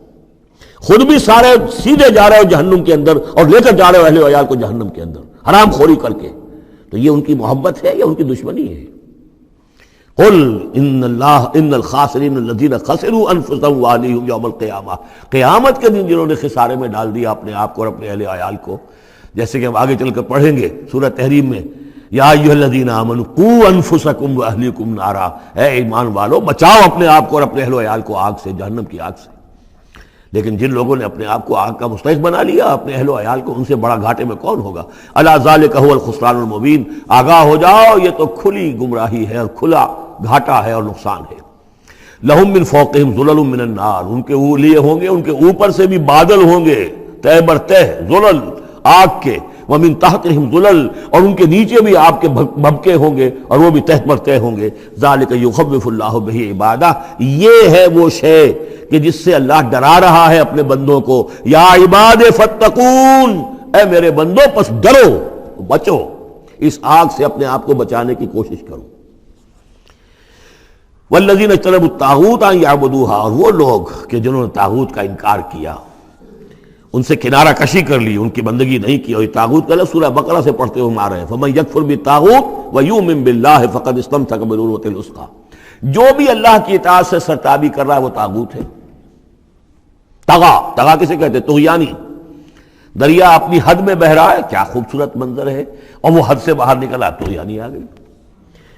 خود بھی سارے سیدھے جا رہے ہو جہنم کے اندر اور لے کر جا رہے ہو اہل و عیال کو جہنم کے اندر. حرام خوری کر کے، تو یہ ان کی محبت ہے یا ان کی دشمنی ہے؟ قل ان الخاسرین الذین خسروا انفسهم واہلیہم یوم القیامہ، قیامت کے دن جنہوں نے خسارے میں ڈال دیا اپنے آپ کو اور اپنے اہل عیال کو، جیسے کہ ہم آگے چل کر پڑھیں گے سورہ تحریم میں، یا ایھا الذین آمنوا قوا انفسکم واہلیکم نارا، اے ایمان والو بچاؤ اپنے آپ کو اور اپنے اہل و عیال کو آگ سے، جہنم کی آگ سے۔ لیکن جن لوگوں نے اپنے آپ کو آگ کا مستحق بنا لیا، اپنے اہل و عیال کو، ان سے بڑا گھاٹے میں کون ہوگا؟ الا ذالک هو الخسران المبین، آگاہ ہو جاؤ یہ تو کھلی گمراہی ہے اور کھلا گھاٹا ہے اور نقصان ہے۔ لہم من فوقہم ظلل من النار، ان کے لیے ہوں گے ان کے اوپر سے بھی بادل ہوں گے، تہ بر تہ ظلل آگ کے، ومن تحتہم ظلل، اور ان کے نیچے بھی آگ کے بھبکے ہوں گے اور وہ بھی تہ بر تہ ہوں گے۔ ذالک یخوف اللہ بہ عبادہ، یہ ہے وہ شے کہ جس سے اللہ ڈرا رہا ہے اپنے بندوں کو۔ یا عباد فاتقون، اے میرے بندو پس ڈرو، بچو، اس آگ سے اپنے آپ کو بچانے کی کوشش کرو۔ والذین اجتنبوا الطاغوت ان یعبدوها، اور وہ لوگ کہ جنہوں نے طاغوت کا انکار کیا، ان سے کنارہ کشی کر لی، ان کی بندگی نہیں کی، اور یہ طاغوت کا سورہ بقرہ سے پڑھتے ہوئے ہم آ رہے ہیں، فمن یکفر بالطاغوت ویؤمن باللہ فقد استمسک بالعروۃ الوثقی، جو بھی اللہ کی اطاعت سے سرتابی کر رہا ہے وہ طاغوت ہے۔ طغا کسے کہتے ہیں؟ طغیانی، دریا اپنی حد میں بہ رہا ہے، کیا خوبصورت منظر ہے، اور وہ حد سے باہر نکلا، طغیانی آ گئی۔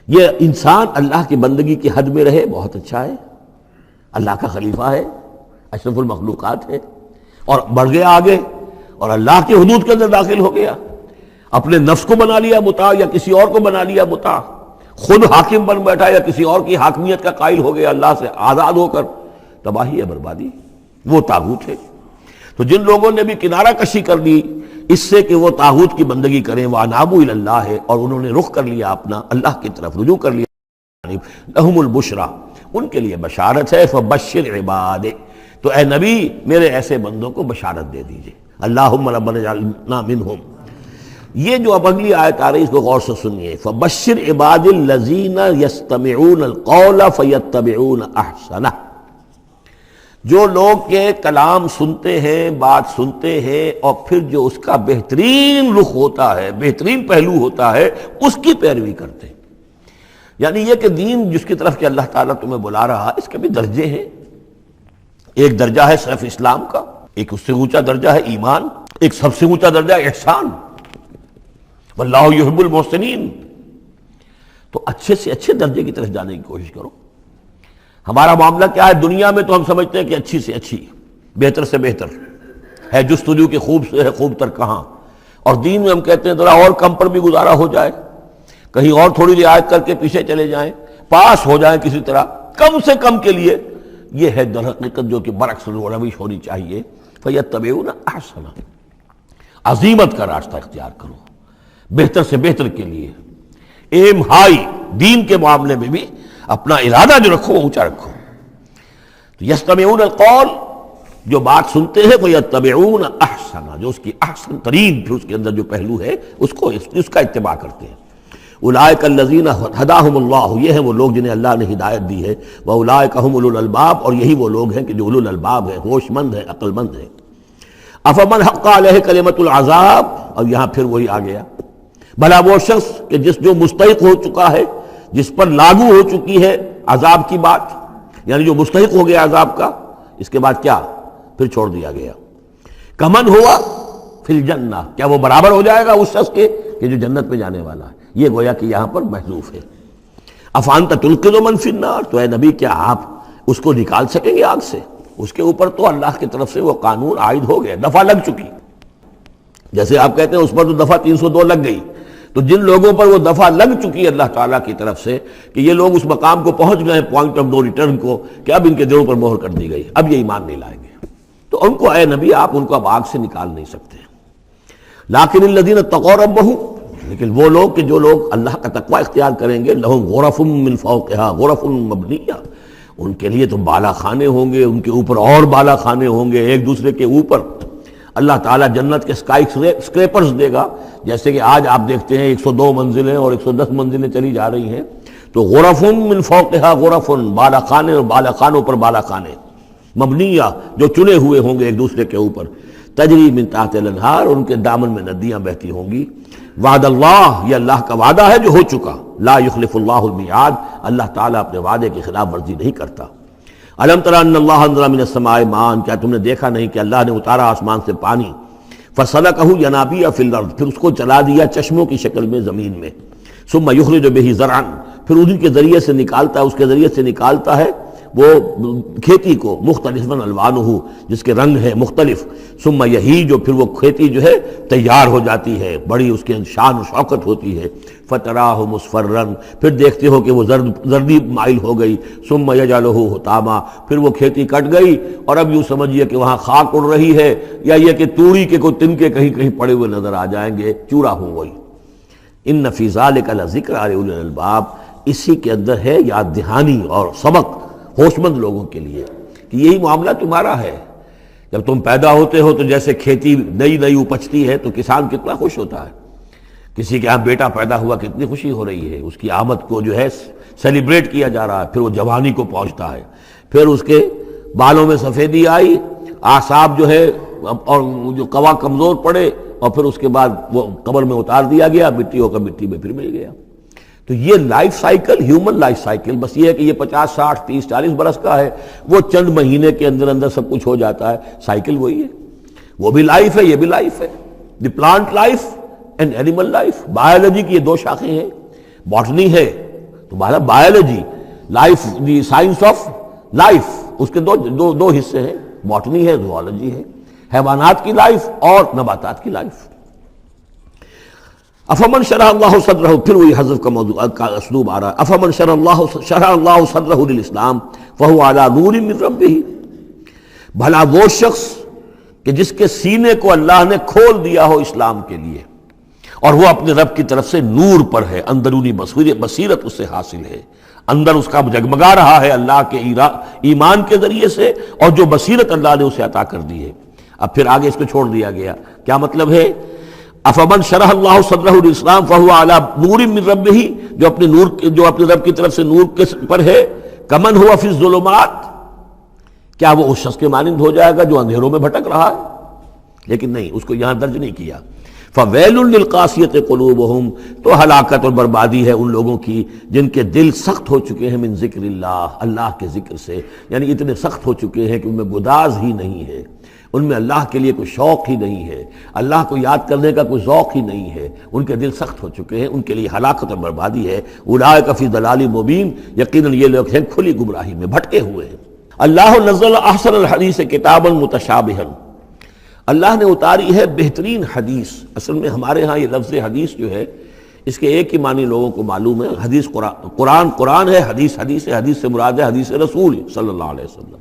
یہ انسان اللہ کی بندگی کی حد میں رہے، بہت اچھا ہے، اللہ کا خلیفہ ہے، اشرف المخلوقات ہے، اور بڑھ گیا آگے اور اللہ کی حدود کے اندر داخل ہو گیا، اپنے نفس کو بنا لیا مطاع یا کسی اور کو بنا لیا مطاع، خود حاکم بن بیٹھا یا کسی اور کی حاکمیت کا قائل ہو گیا اللہ سے آزاد ہو کر، تباہی ہے، بربادی، وہ طاغوت ہے۔ تو جن لوگوں نے بھی کنارہ کشی کر لی اس سے کہ وہ طاغوت کی بندگی کریں، وَأَنَابُوا إِلَى اللَّهِ، اور انہوں نے رخ کر لیا اپنا اللہ کی طرف، رجوع کر لیا، لَهُمُ الْبُشْرَى، ان کے لیے بشارت ہے، فَبَشِّرْ عِبَادِ، تو اے نبی میرے ایسے بندوں کو بشارت دے دیجئے، اللہم ربنا اجعلنا منہم۔ یہ جو اب اگلی آیت آ رہی اس کو غور سے سنیے، فَبَشِّرْ عِبَادِ الَّذِينَ يَسْتَمِعُونَ الْقَوْلَ فَيَتَّبِعُونَ أَحْسَنَهُ، جو لوگ کے کلام سنتے ہیں، بات سنتے ہیں، اور پھر جو اس کا بہترین رخ ہوتا ہے، بہترین پہلو ہوتا ہے، اس کی پیروی کرتے ہیں۔ یعنی یہ کہ دین جس کی طرف کہ اللہ تعالیٰ تمہیں بلا رہا، اس کے بھی درجے ہیں، ایک درجہ ہے صرف اسلام کا، ایک اس سے اونچا درجہ ہے ایمان، ایک سب سے اونچا درجہ ہے احسان، واللہ یحب المحسنین، تو اچھے سے اچھے درجے کی طرف جانے کی کوشش کرو۔ ہمارا معاملہ کیا ہے؟ دنیا میں تو ہم سمجھتے ہیں کہ اچھی سے اچھی، بہتر سے بہتر ہے، جستجو کہ خوب سے ہے خوب تر کہاں، اور دین میں ہم کہتے ہیں ذرا اور کم پر بھی گزارا ہو جائے، کہیں اور تھوڑی رعایت کر کے پیچھے چلے جائیں، پاس ہو جائیں کسی طرح، کم سے کم کے لیے، یہ ہے در حقیقت جو کہ برعکس روش ہونی چاہیے۔ فَيَتَّبِعُونَ أَحْسَنَهُ، عزیمت کا راستہ اختیار کرو، بہتر سے بہتر کے لیے، ایم ہائی، دین کے معاملے میں بھی اپنا ارادہ جو رکھو وہ اونچا رکھو۔ تو یستمعون القول، جو بات سنتے ہیں، فیتبعون احسن، جو اس کی احسن ترین پھر اس کے اندر جو پہلو ہے اس کا اتباع کرتے ہیں۔ اولئک الذین ہداہم اللہ، یہ ہیں وہ لوگ جنہیں اللہ نے ہدایت دی ہے، واولئک هم اولو الالباب، اور یہی وہ لوگ ہیں کہ جو اولو الالباب ہیں، ہوش مند ہیں، عقل مند ہیں۔ افمن حق علیہ کلمۃ العذاب، اور یہاں پھر وہی آ گیا، بھلا وہ شخص کہ جو مستحق ہو چکا ہے، جس پر لاگو ہو چکی ہے عذاب کی بات، یعنی جو مستحق ہو گیا عذاب کا، اس کے بعد کیا پھر چھوڑ دیا گیا، کمن ہوا فی الجنہ، کیا وہ برابر ہو جائے گا اس شخص کے کہ جو جنت میں جانے والا ہے؟ یہ گویا کہ یہاں پر محذوف ہے۔ افانت تلقذ من فی النار، تو اے نبی کیا آپ اس کو نکال سکیں گے آگ سے؟ اس کے اوپر تو اللہ کی طرف سے وہ قانون عائد ہو گیا، دفعہ لگ چکی، جیسے آپ کہتے ہیں اس پر تو دفعہ 302 لگ گئی، تو جن لوگوں پر وہ دفعہ لگ چکی ہے اللہ تعالیٰ کی طرف سے کہ یہ لوگ اس مقام کو پہنچ گئے پوائنٹ آف نو ریٹرن کو، کہ اب ان کے دلوں پر مہر کر دی گئی، اب یہ ایمان نہیں لائیں گے، تو ان کو اے نبی آپ ان کو اب آگ سے نکال نہیں سکتے۔ لیکن الذین اتقوا ربہم، لیکن وہ لوگ کہ جو لوگ اللہ کا تقوی اختیار کریں گے، لہم غرف من فوقہا غرف مبنیہ، ان کے لیے تو بالا خانے ہوں گے، ان کے اوپر اور بالا خانے ہوں گے، ایک دوسرے کے اوپر اللہ تعالیٰ جنت کے اسکائی اسکریپرز دے گا، جیسے کہ آج آپ دیکھتے ہیں 102 منزلیں اور 110 منزلیں چلی جا رہی ہیں، تو غرف من فوقہا غرف، بالا خانے اور بالا خانوں پر بالا خانے، مبنیہ جو چنے ہوئے ہوں گے ایک دوسرے کے اوپر، تجری من تحت الانہار، ان کے دامن میں ندیاں بہتی ہوں گی، وعد اللہ، یہ اللہ کا وعدہ ہے جو ہو چکا، لا یخلف اللہ المیعاد، اللہ تعالیٰ اپنے وعدے کی خلاف ورزی نہیں کرتا۔ الم تر ان اللہ انزل من السماء ماء، کیا تم نے دیکھا نہیں کہ اللہ نے اتارا آسمان سے پانی، فسلکہ ینابیع فی الارض، پھر اس کو چلا دیا چشموں کی شکل میں زمین میں، ثم یخرج بہ زرعا، پھر انہی کے ذریعے سے نکالتا ہے، اس کے ذریعے سے نکالتا ہے وہ کھیتی کو، مختلف الوانہ، جس کے رنگ ہیں مختلف، ثم یہیج، پھر وہ کھیتی جو ہے تیار ہو جاتی ہے، بڑی اس کے شان و شوکت ہوتی ہے، فتراہ مصفرا، پھر دیکھتے ہو کہ وہ زردی مائل ہو گئی، ثم یجعلہ حطاما، پھر وہ کھیتی کٹ گئی اور اب یوں سمجھیے کہ وہاں خاک اڑ رہی ہے، یا یہ کہ توڑی کے کوئی تنکے کہیں کہیں پڑے ہوئے نظر آ جائیں گے، چورا ہو گئی۔ ان فی ذلک لذکر لأولی الالباب، اسی کے اندر ہے یاد دہانی اور سبق ہوش مند لوگوں کے لیے کہ یہی معاملہ تمہارا ہے۔ جب تم پیدا ہوتے ہو تو جیسے کھیتی نئی نئی اپجتی ہے تو کسان کتنا خوش ہوتا ہے، کسی کے یہاں بیٹا پیدا ہوا کتنی خوشی ہو رہی ہے، اس کی آمد کو جو ہے سیلیبریٹ کیا جا رہا ہے، پھر وہ جوانی کو پہنچتا ہے، پھر اس کے بالوں میں سفیدی آئی، اعصاب جو ہے اور جو قوا کمزور پڑے، اور پھر اس کے بعد وہ قبر میں اتار دیا گیا، مٹی ہو کر مٹی میں پھر مل گیا۔ تو یہ life cycle, human life cycle, بس یہ ہے کہ یہ 50 60 30 40 برس کا ہے، وہ چند مہینے کے اندر اندر سب کچھ ہو جاتا ہے، سائیکل وہی ہے، وہ بھی لائف ہے، یہ بھی لائف ہے، the plant life and animal life. Biology کی یہ دو شاخیں ہیں، باٹنی ہے تو biology, life the science of life, اس کے دو حصے ہیں، باٹنی ہے، زوالوجی ہے، حیوانات کی لائف اور نباتات کی لائف۔ افمن شرح اللہ صدرہ، پھر وہی حذف کا موضوع کا اسلوب آ رہا ہے، افمن شرح اللہ صدرہ للاسلام فہو علی نور من ربہ، بھلا وہ شخص کہ جس کے سینے کو اللہ نے کھول دیا ہو اسلام کے لیے، اور وہ اپنے رب کی طرف سے نور پر ہے، اندرونی بصیرت اس سے حاصل ہے، اندر اس کا جگمگا رہا ہے اللہ کے ایمان کے ذریعے سے، اور جو بصیرت اللہ نے اسے عطا کر دی ہے۔ اب پھر آگے اس کو چھوڑ دیا گیا، کیا مطلب ہے؟ افمن شرح اللہ صدرہ للاسلام فہو علی نور من ربہ، جو اپنے رب کی طرف سے نور کے پر ہے، کمن ہوا فی الظلمات، کیا وہ اس شخص کے مانند ہو جائے گا جو اندھیروں میں بھٹک رہا ہے؟ لیکن نہیں، اس کو یہاں درج نہیں کیا۔ فویل للقاسیۃ قلوبہم، تو ہلاکت اور بربادی ہے ان لوگوں کی جن کے دل سخت ہو چکے ہیں من ذکر اللہ، اللہ کے ذکر سے، یعنی اتنے سخت ہو چکے ہیں کہ ان میں گداز ہی نہیں ہے، ان میں اللہ کے لیے کوئی شوق ہی نہیں ہے، اللہ کو یاد کرنے کا کوئی ذوق ہی نہیں ہے، ان کے دل سخت ہو چکے ہیں، ان کے لیے ہلاکت اور بربادی ہے۔ اولئک فی ضلال مبین، یقیناً یہ لوگ ہیں کھلی گمراہی میں بھٹکے ہوئے ہیں۔ اللہ نزل احسن الحدیث کتابا متشابہا، اللہ نے اتاری ہے بہترین حدیث۔ اصل میں ہمارے ہاں یہ لفظ حدیث جو ہے اس کے ایک ہی معنی لوگوں کو معلوم ہے، حدیث قرآن ہے، حدیث ہے، حدیث سے مراد ہے حدیث رسول صلی اللہ علیہ وسلم۔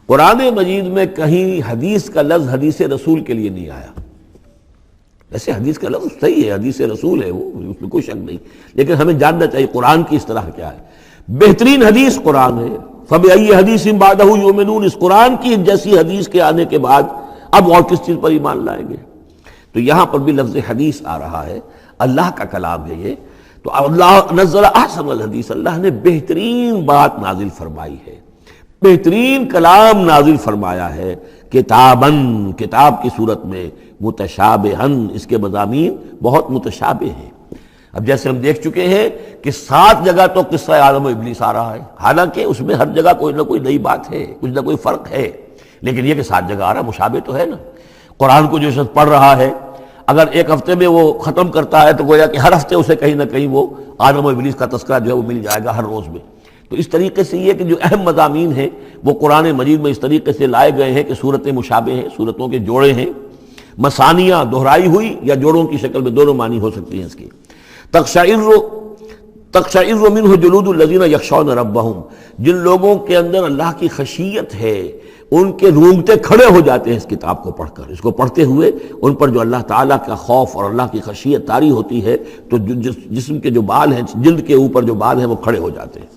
قرآن مجید میں کہیں حدیث کا لفظ حدیث رسول کے لیے نہیں آیا، ویسے حدیث کا لفظ صحیح ہے، حدیث رسول ہے، وہ اس میں کوئی شک نہیں، لیکن ہمیں جاننا چاہیے قرآن کی اصطلاح کیا ہے۔ بہترین حدیث قرآن ہے، فَبِأَيِّ حَدِيثٍ بَعْدَهُ يُؤْمِنُونَ، اس قرآن کی جیسی حدیث کے آنے کے بعد اب اور کس چیز پر ایمان لائیں گے؟ تو یہاں پر بھی لفظ حدیث آ رہا ہے، اللہ کا کلام ہے یہ، تو اللہ نزل احسن الحدیث، اللہ نے بہترین بات نازل فرمائی ہے، بہترین کلام نازل فرمایا ہے، کتاباً، کتاب کی صورت میں، متشابہاً، اس کے مضامین بہت متشابہ ہیں۔ اب جیسے ہم دیکھ چکے ہیں کہ 7 جگہ تو قصہ آدم و ابلیس آ رہا ہے، حالانکہ اس میں ہر جگہ کوئی نہ کوئی نئی بات ہے، کچھ نہ کوئی فرق ہے، لیکن یہ کہ 7 جگہ آ رہا مشابہ تو ہے نا۔ قرآن کو جو شخص پڑھ رہا ہے اگر ایک ہفتے میں وہ ختم کرتا ہے تو گویا کہ ہر ہفتے اسے کہیں نہ کہیں وہ آدم و ابلیس کا تذکرہ جو ہے وہ مل جائے گا ہر روز میں۔ تو اس طریقے سے یہ کہ جو اہم مضامین ہیں وہ قرآن مجید میں اس طریقے سے لائے گئے ہیں کہ صورتیں مشابہ ہیں، صورتوں کے جوڑے ہیں، مثانیہ دہرائی ہوئی یا جوڑوں کی شکل میں دونوں معنی ہو سکتی ہیں اس کی۔ تقشعر منہ جلود الذین یخشون ربہم، جن لوگوں کے اندر اللہ کی خشیت ہے ان کے رونگٹے کھڑے ہو جاتے ہیں اس کتاب کو پڑھ کر، اس کو پڑھتے ہوئے ان پر جو اللہ تعالیٰ کا خوف اور اللہ کی خشیت طاری ہوتی ہے تو جسم کے جو بال ہیں، جلد کے اوپر جو بال ہیں وہ کھڑے ہو جاتے ہیں۔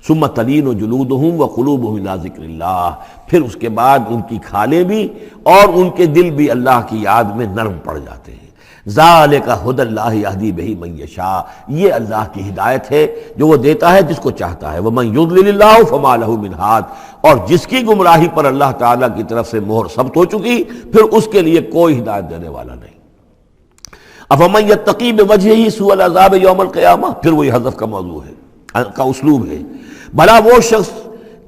ثم تلین جلودہم وقلوبہم الی ذکر اللہ، پھر اس کے بعد ان کی کھالیں بھی اور ان کے دل بھی اللہ کی یاد میں نرم پڑ جاتے ہیں۔ ذالک ھدی اللہ یہدی بہ من یشاء، یہ اللہ کی ہدایت ہے جو وہ دیتا ہے جس کو چاہتا ہے۔ ومن یضلل اللہ فما لہ من ہاد، اور جس کی گمراہی پر اللہ تعالیٰ کی طرف سے مہر ثبت ہو چکی پھر اس کے لیے کوئی ہدایت دینے والا نہیں۔ افمن یتقی بوجہہ سوء العذاب یوم القیامہ، پھر وہی حذف کا موضوع ہے، کا اسلوب ہے، بھلا وہ شخص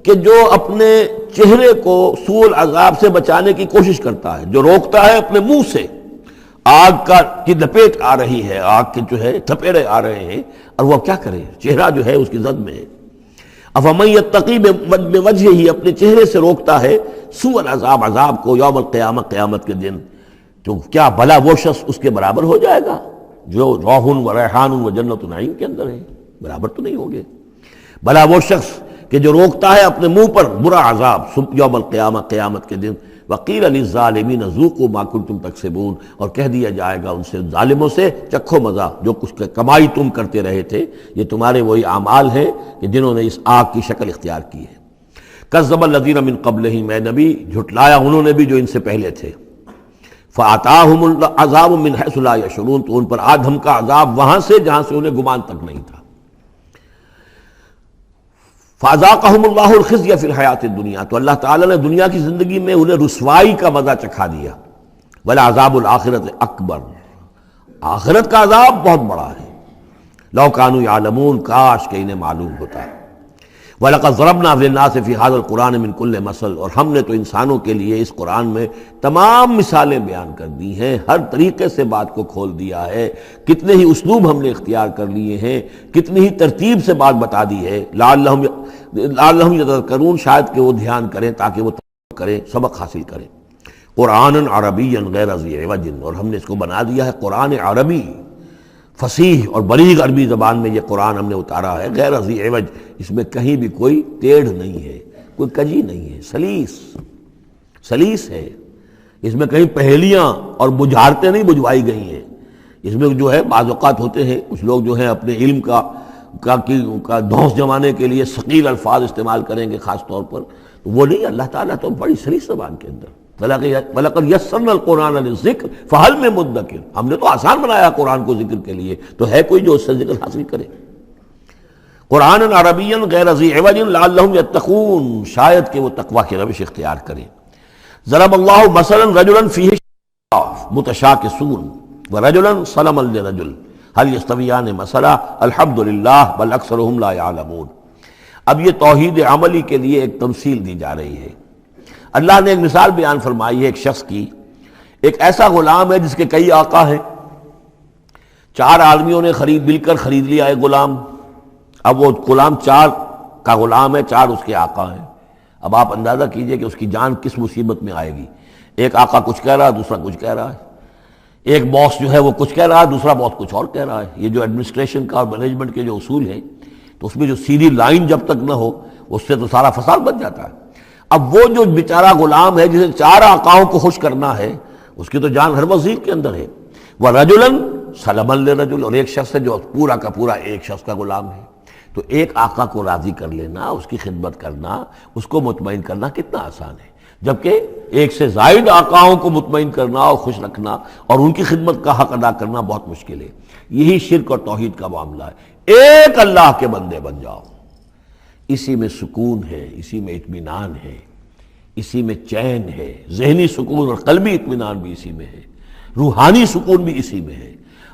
کہ جو اپنے چہرے کو سوء العذاب سے بچانے کی کوشش کرتا ہے، جو روکتا ہے اپنے منہ سے، آگ کی لپیٹ آ رہی ہے، آگ کے جو ہے تھپیڑے آ رہے ہیں، اور وہ کیا کرے، چہرہ جو ہے اس کی زد میں ہے۔ افمن یتقی بوجہہ، اپنے چہرے سے روکتا ہے، سوء العذاب، عذاب کو، یوم القیامہ، قیامت کے دن، تو کیا بھلا وہ شخص اس کے برابر ہو جائے گا جو روح و ریحان و جنت نعیم کے اندر ہے؟ برابر تو نہیں ہوگے۔ بھلا وہ شخص کہ جو روکتا ہے اپنے منہ پر برا عذاب یوم القیامہ، قیامت کے دن، وقیل للظالمین ذوقوا ما کنتم تکسبون، اور کہہ دیا جائے گا ان سے، ظالموں سے، چکھو مزہ، جو کچھ کمائی تم کرتے رہے تھے، یہ تمہارے وہی اعمال ہیں کہ جنہوں نے اس آگ کی شکل اختیار کی ہے۔ کذب الذین من قبلہم، اے نبی جھٹلایا انہوں نے بھی جو ان سے پہلے تھے، فَأَتَاهُمُ الْعَذَابُ مِنْ حَيْثُ لَا يَشْعُرُونَ، تو ان پر آ دھمکا عذاب وہاں سے جہاں سے انہیں گمان تک نہیں تھا۔ فَأَذَاقَهُمُ اللَّهُ الْخِزْيَ فِي الْحَيَاةِ الدُّنْيَا، تو اللہ تعالیٰ نے دنیا کی زندگی میں انہیں رسوائی کا مزہ چکھا دیا۔ وَلَعَذَابُ الْآخِرَةِ أَكْبَرُ، آخرت کا عذاب بہت بڑا ہے۔ لَوْ كَانُوا يَعْلَمُونَ، کاش کہ انہیں معلوم ہوتا ہے۔ وَلَقَدْ ضَرَبْنَا لِلنَّاسِ فِي هَذَا الْقُرْآنِ مِنْ كُلِّ مَثَلٍ، اور ہم نے تو انسانوں کے لیے اس قرآن میں تمام مثالیں بیان کر دی ہیں، ہر طریقے سے بات کو کھول دیا ہے، کتنے ہی اسلوب ہم نے اختیار کر لیے ہیں، کتنی ہی ترتیب سے بات بتا دی ہے، لعلہم یتذکرون، شاید کہ وہ دھیان کریں، تاکہ وہ کریں، سبق حاصل کریں۔ قرآن عربی غیر ذی عوج، اور ہم نے اس کو بنا دیا ہے قرآن عربی، فصیح اور بلیغ عربی زبان میں یہ قرآن ہم نے اتارا ہے، غیر ذی عوج، اس میں کہیں بھی کوئی ٹیڑھ نہیں ہے، کوئی کجی نہیں ہے، سلیس ہے، اس میں کہیں پہیلیاں اور بجھارتیں نہیں بجھوائی گئی ہیں۔ اس میں جو ہے بعض اوقات ہوتے ہیں کچھ لوگ جو ہیں اپنے علم کا دھونس جمانے کے لیے ثقیل الفاظ استعمال کریں گے خاص طور پر، تو وہ نہیں، اللہ تعالیٰ تو بڑی سلیس زبان کے اندر، وَلَقَدْ يَسَّرْنَا الْقُرْآنَ لِلذِّكْرِ فَهَلْ مِن مُدَّكِرٍ، ہم نے تو آسان بنایا قرآن کو ذکر کے لیے، تو ہے کوئی جو اس سے ذکر حاصل کرے۔ قرآن عربی غیر ذی عوج لعلہم یتقون، شاید کہ وہ تقوی کی روش اختیار کریں۔ ضرب اللہ مثلا رجلا فیہ متشاکسون ورجلا سلما لرجل هل یستویان مثلا الحمد للہ بل اکثرهم لا یعلمون۔ اب یہ توحید عملی کے لیے ایک تمثیل دی جا رہی ہے۔ اللہ نے ایک مثال بیان فرمائی ہے ایک شخص کی، ایک ایسا غلام ہے جس کے کئی آقا ہیں، چار آدمیوں نے مل کر خرید لیا ایک غلام، اب وہ غلام چار کا غلام ہے، چار اس کے آقا ہیں۔ اب آپ اندازہ کیجئے کہ اس کی جان کس مصیبت میں آئے گی، ایک آقا کچھ کہہ رہا ہے، دوسرا کچھ کہہ رہا ہے، ایک باس جو ہے وہ کچھ کہہ رہا ہے، دوسرا باس کچھ اور کہہ رہا ہے۔ یہ جو ایڈمنسٹریشن کا اور مینجمنٹ کے جو اصول ہیں، تو اس میں جو سیدھی لائن جب تک نہ ہو اس سے تو سارا فساد بچ جاتا ہے۔ اب وہ جو بیچارہ غلام ہے جسے چار آقاؤں کو خوش کرنا ہے، اس کی تو جان ہر وزیر کے اندر ہے۔ وَرَجُلًا سَلَمًا لِرَجُلٍ، اور ایک شخص ہے جو پورا کا پورا ایک شخص کا غلام ہے۔ تو ایک آقا کو راضی کر لینا، اس کی خدمت کرنا، اس کو مطمئن کرنا کتنا آسان ہے، جبکہ ایک سے زائد آقاؤں کو مطمئن کرنا اور خوش رکھنا اور ان کی خدمت کا حق ادا کرنا بہت مشکل ہے۔ یہی شرک اور توحید کا معاملہ ہے۔ ایک اللہ کے بندے بن جاؤ، اسی میں سکون ہے، اسی میں اطمینان ہے، اسی میں چین ہے، ذہنی سکون اور قلبی اطمینان بھی اسی میں ہے، روحانی سکون بھی اسی میں ہے۔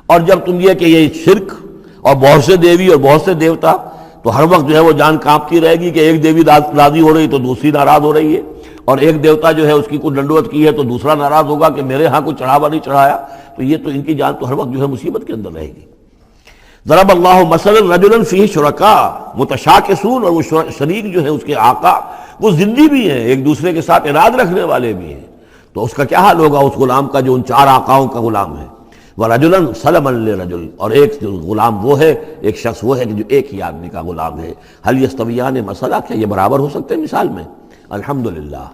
اور جب تم یہ کہ یہ شرک اور بہت سے دیوی اور بہت سے دیوتا، تو ہر وقت جو ہے وہ جان کانپتی رہے گی کہ ایک دیوی راضی ہو رہی تو دوسری ناراض ہو رہی ہے، اور ایک دیوتا جو ہے اس کی کوئی ڈنڈوت کی ہے تو دوسرا ناراض ہوگا کہ میرے ہاں کوئی چڑھاوا نہیں چڑھایا، تو یہ تو ان کی جان تو ہر وقت جو ہے مصیبت کے اندر رہے گی۔ ضرب اللہ مثلا رجلا فیہ شرکاء متشاکسون، اور وہ شریک جو ہے اس کے آقا وہ زندی بھی ہیں، ایک دوسرے کے ساتھ اراد رکھنے والے بھی ہیں، تو اس کا کیا حال ہوگا اس غلام کا جو ان چار آقاؤں کا غلام ہے۔ وَرَجُلًا سَلَمًا لِرَجُلٍ، اور ایک جو غلام وہ ہے، ایک شخص وہ ہے کہ جو ایک ہی آدمی کا غلام ہے۔ هل يستویان مثلا، کیا یہ برابر ہو سکتے ہیں مثال میں؟ الحمدللہ،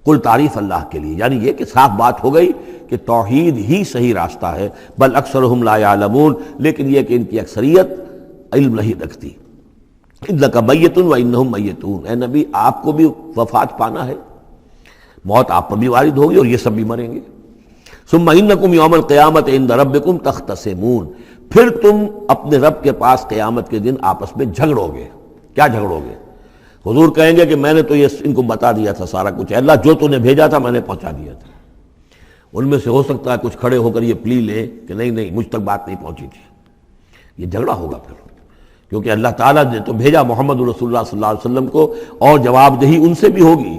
کل تعریف اللہ کے لیے، یعنی یہ کہ صاف بات ہو گئی کہ توحید ہی صحیح راستہ ہے۔ بل اکثرهم لا يعلمون، لیکن یہ کہ ان کی اکثریت علم نہیں رکھتی۔ انک میت وانہم میتون، اے نبی آپ کو بھی وفات پانا ہے، موت آپ پر بھی وارد ہوگی اور یہ سب بھی مریں گے۔ ثم انکم یوم القیامت عند ربکم تختصمون، پھر تم اپنے رب کے پاس قیامت کے دن آپس میں جھگڑو گے۔ کیا جھگڑو گے؟ حضور کہیں گے کہ میں نے تو یہ ان کو بتا دیا تھا سارا کچھ، اللہ جو تو نے بھیجا تھا میں نے پہنچا دیا تھا۔ ان میں سے ہو سکتا ہے کچھ کھڑے ہو کر یہ پلی لیں کہ نہیں مجھ تک بات نہیں پہنچی تھی، یہ جھگڑا ہوگا پھر، کیونکہ اللہ تعالیٰ نے تو بھیجا محمد رسول اللہ صلی اللہ علیہ وسلم کو، اور جواب دہی ان سے بھی ہوگی۔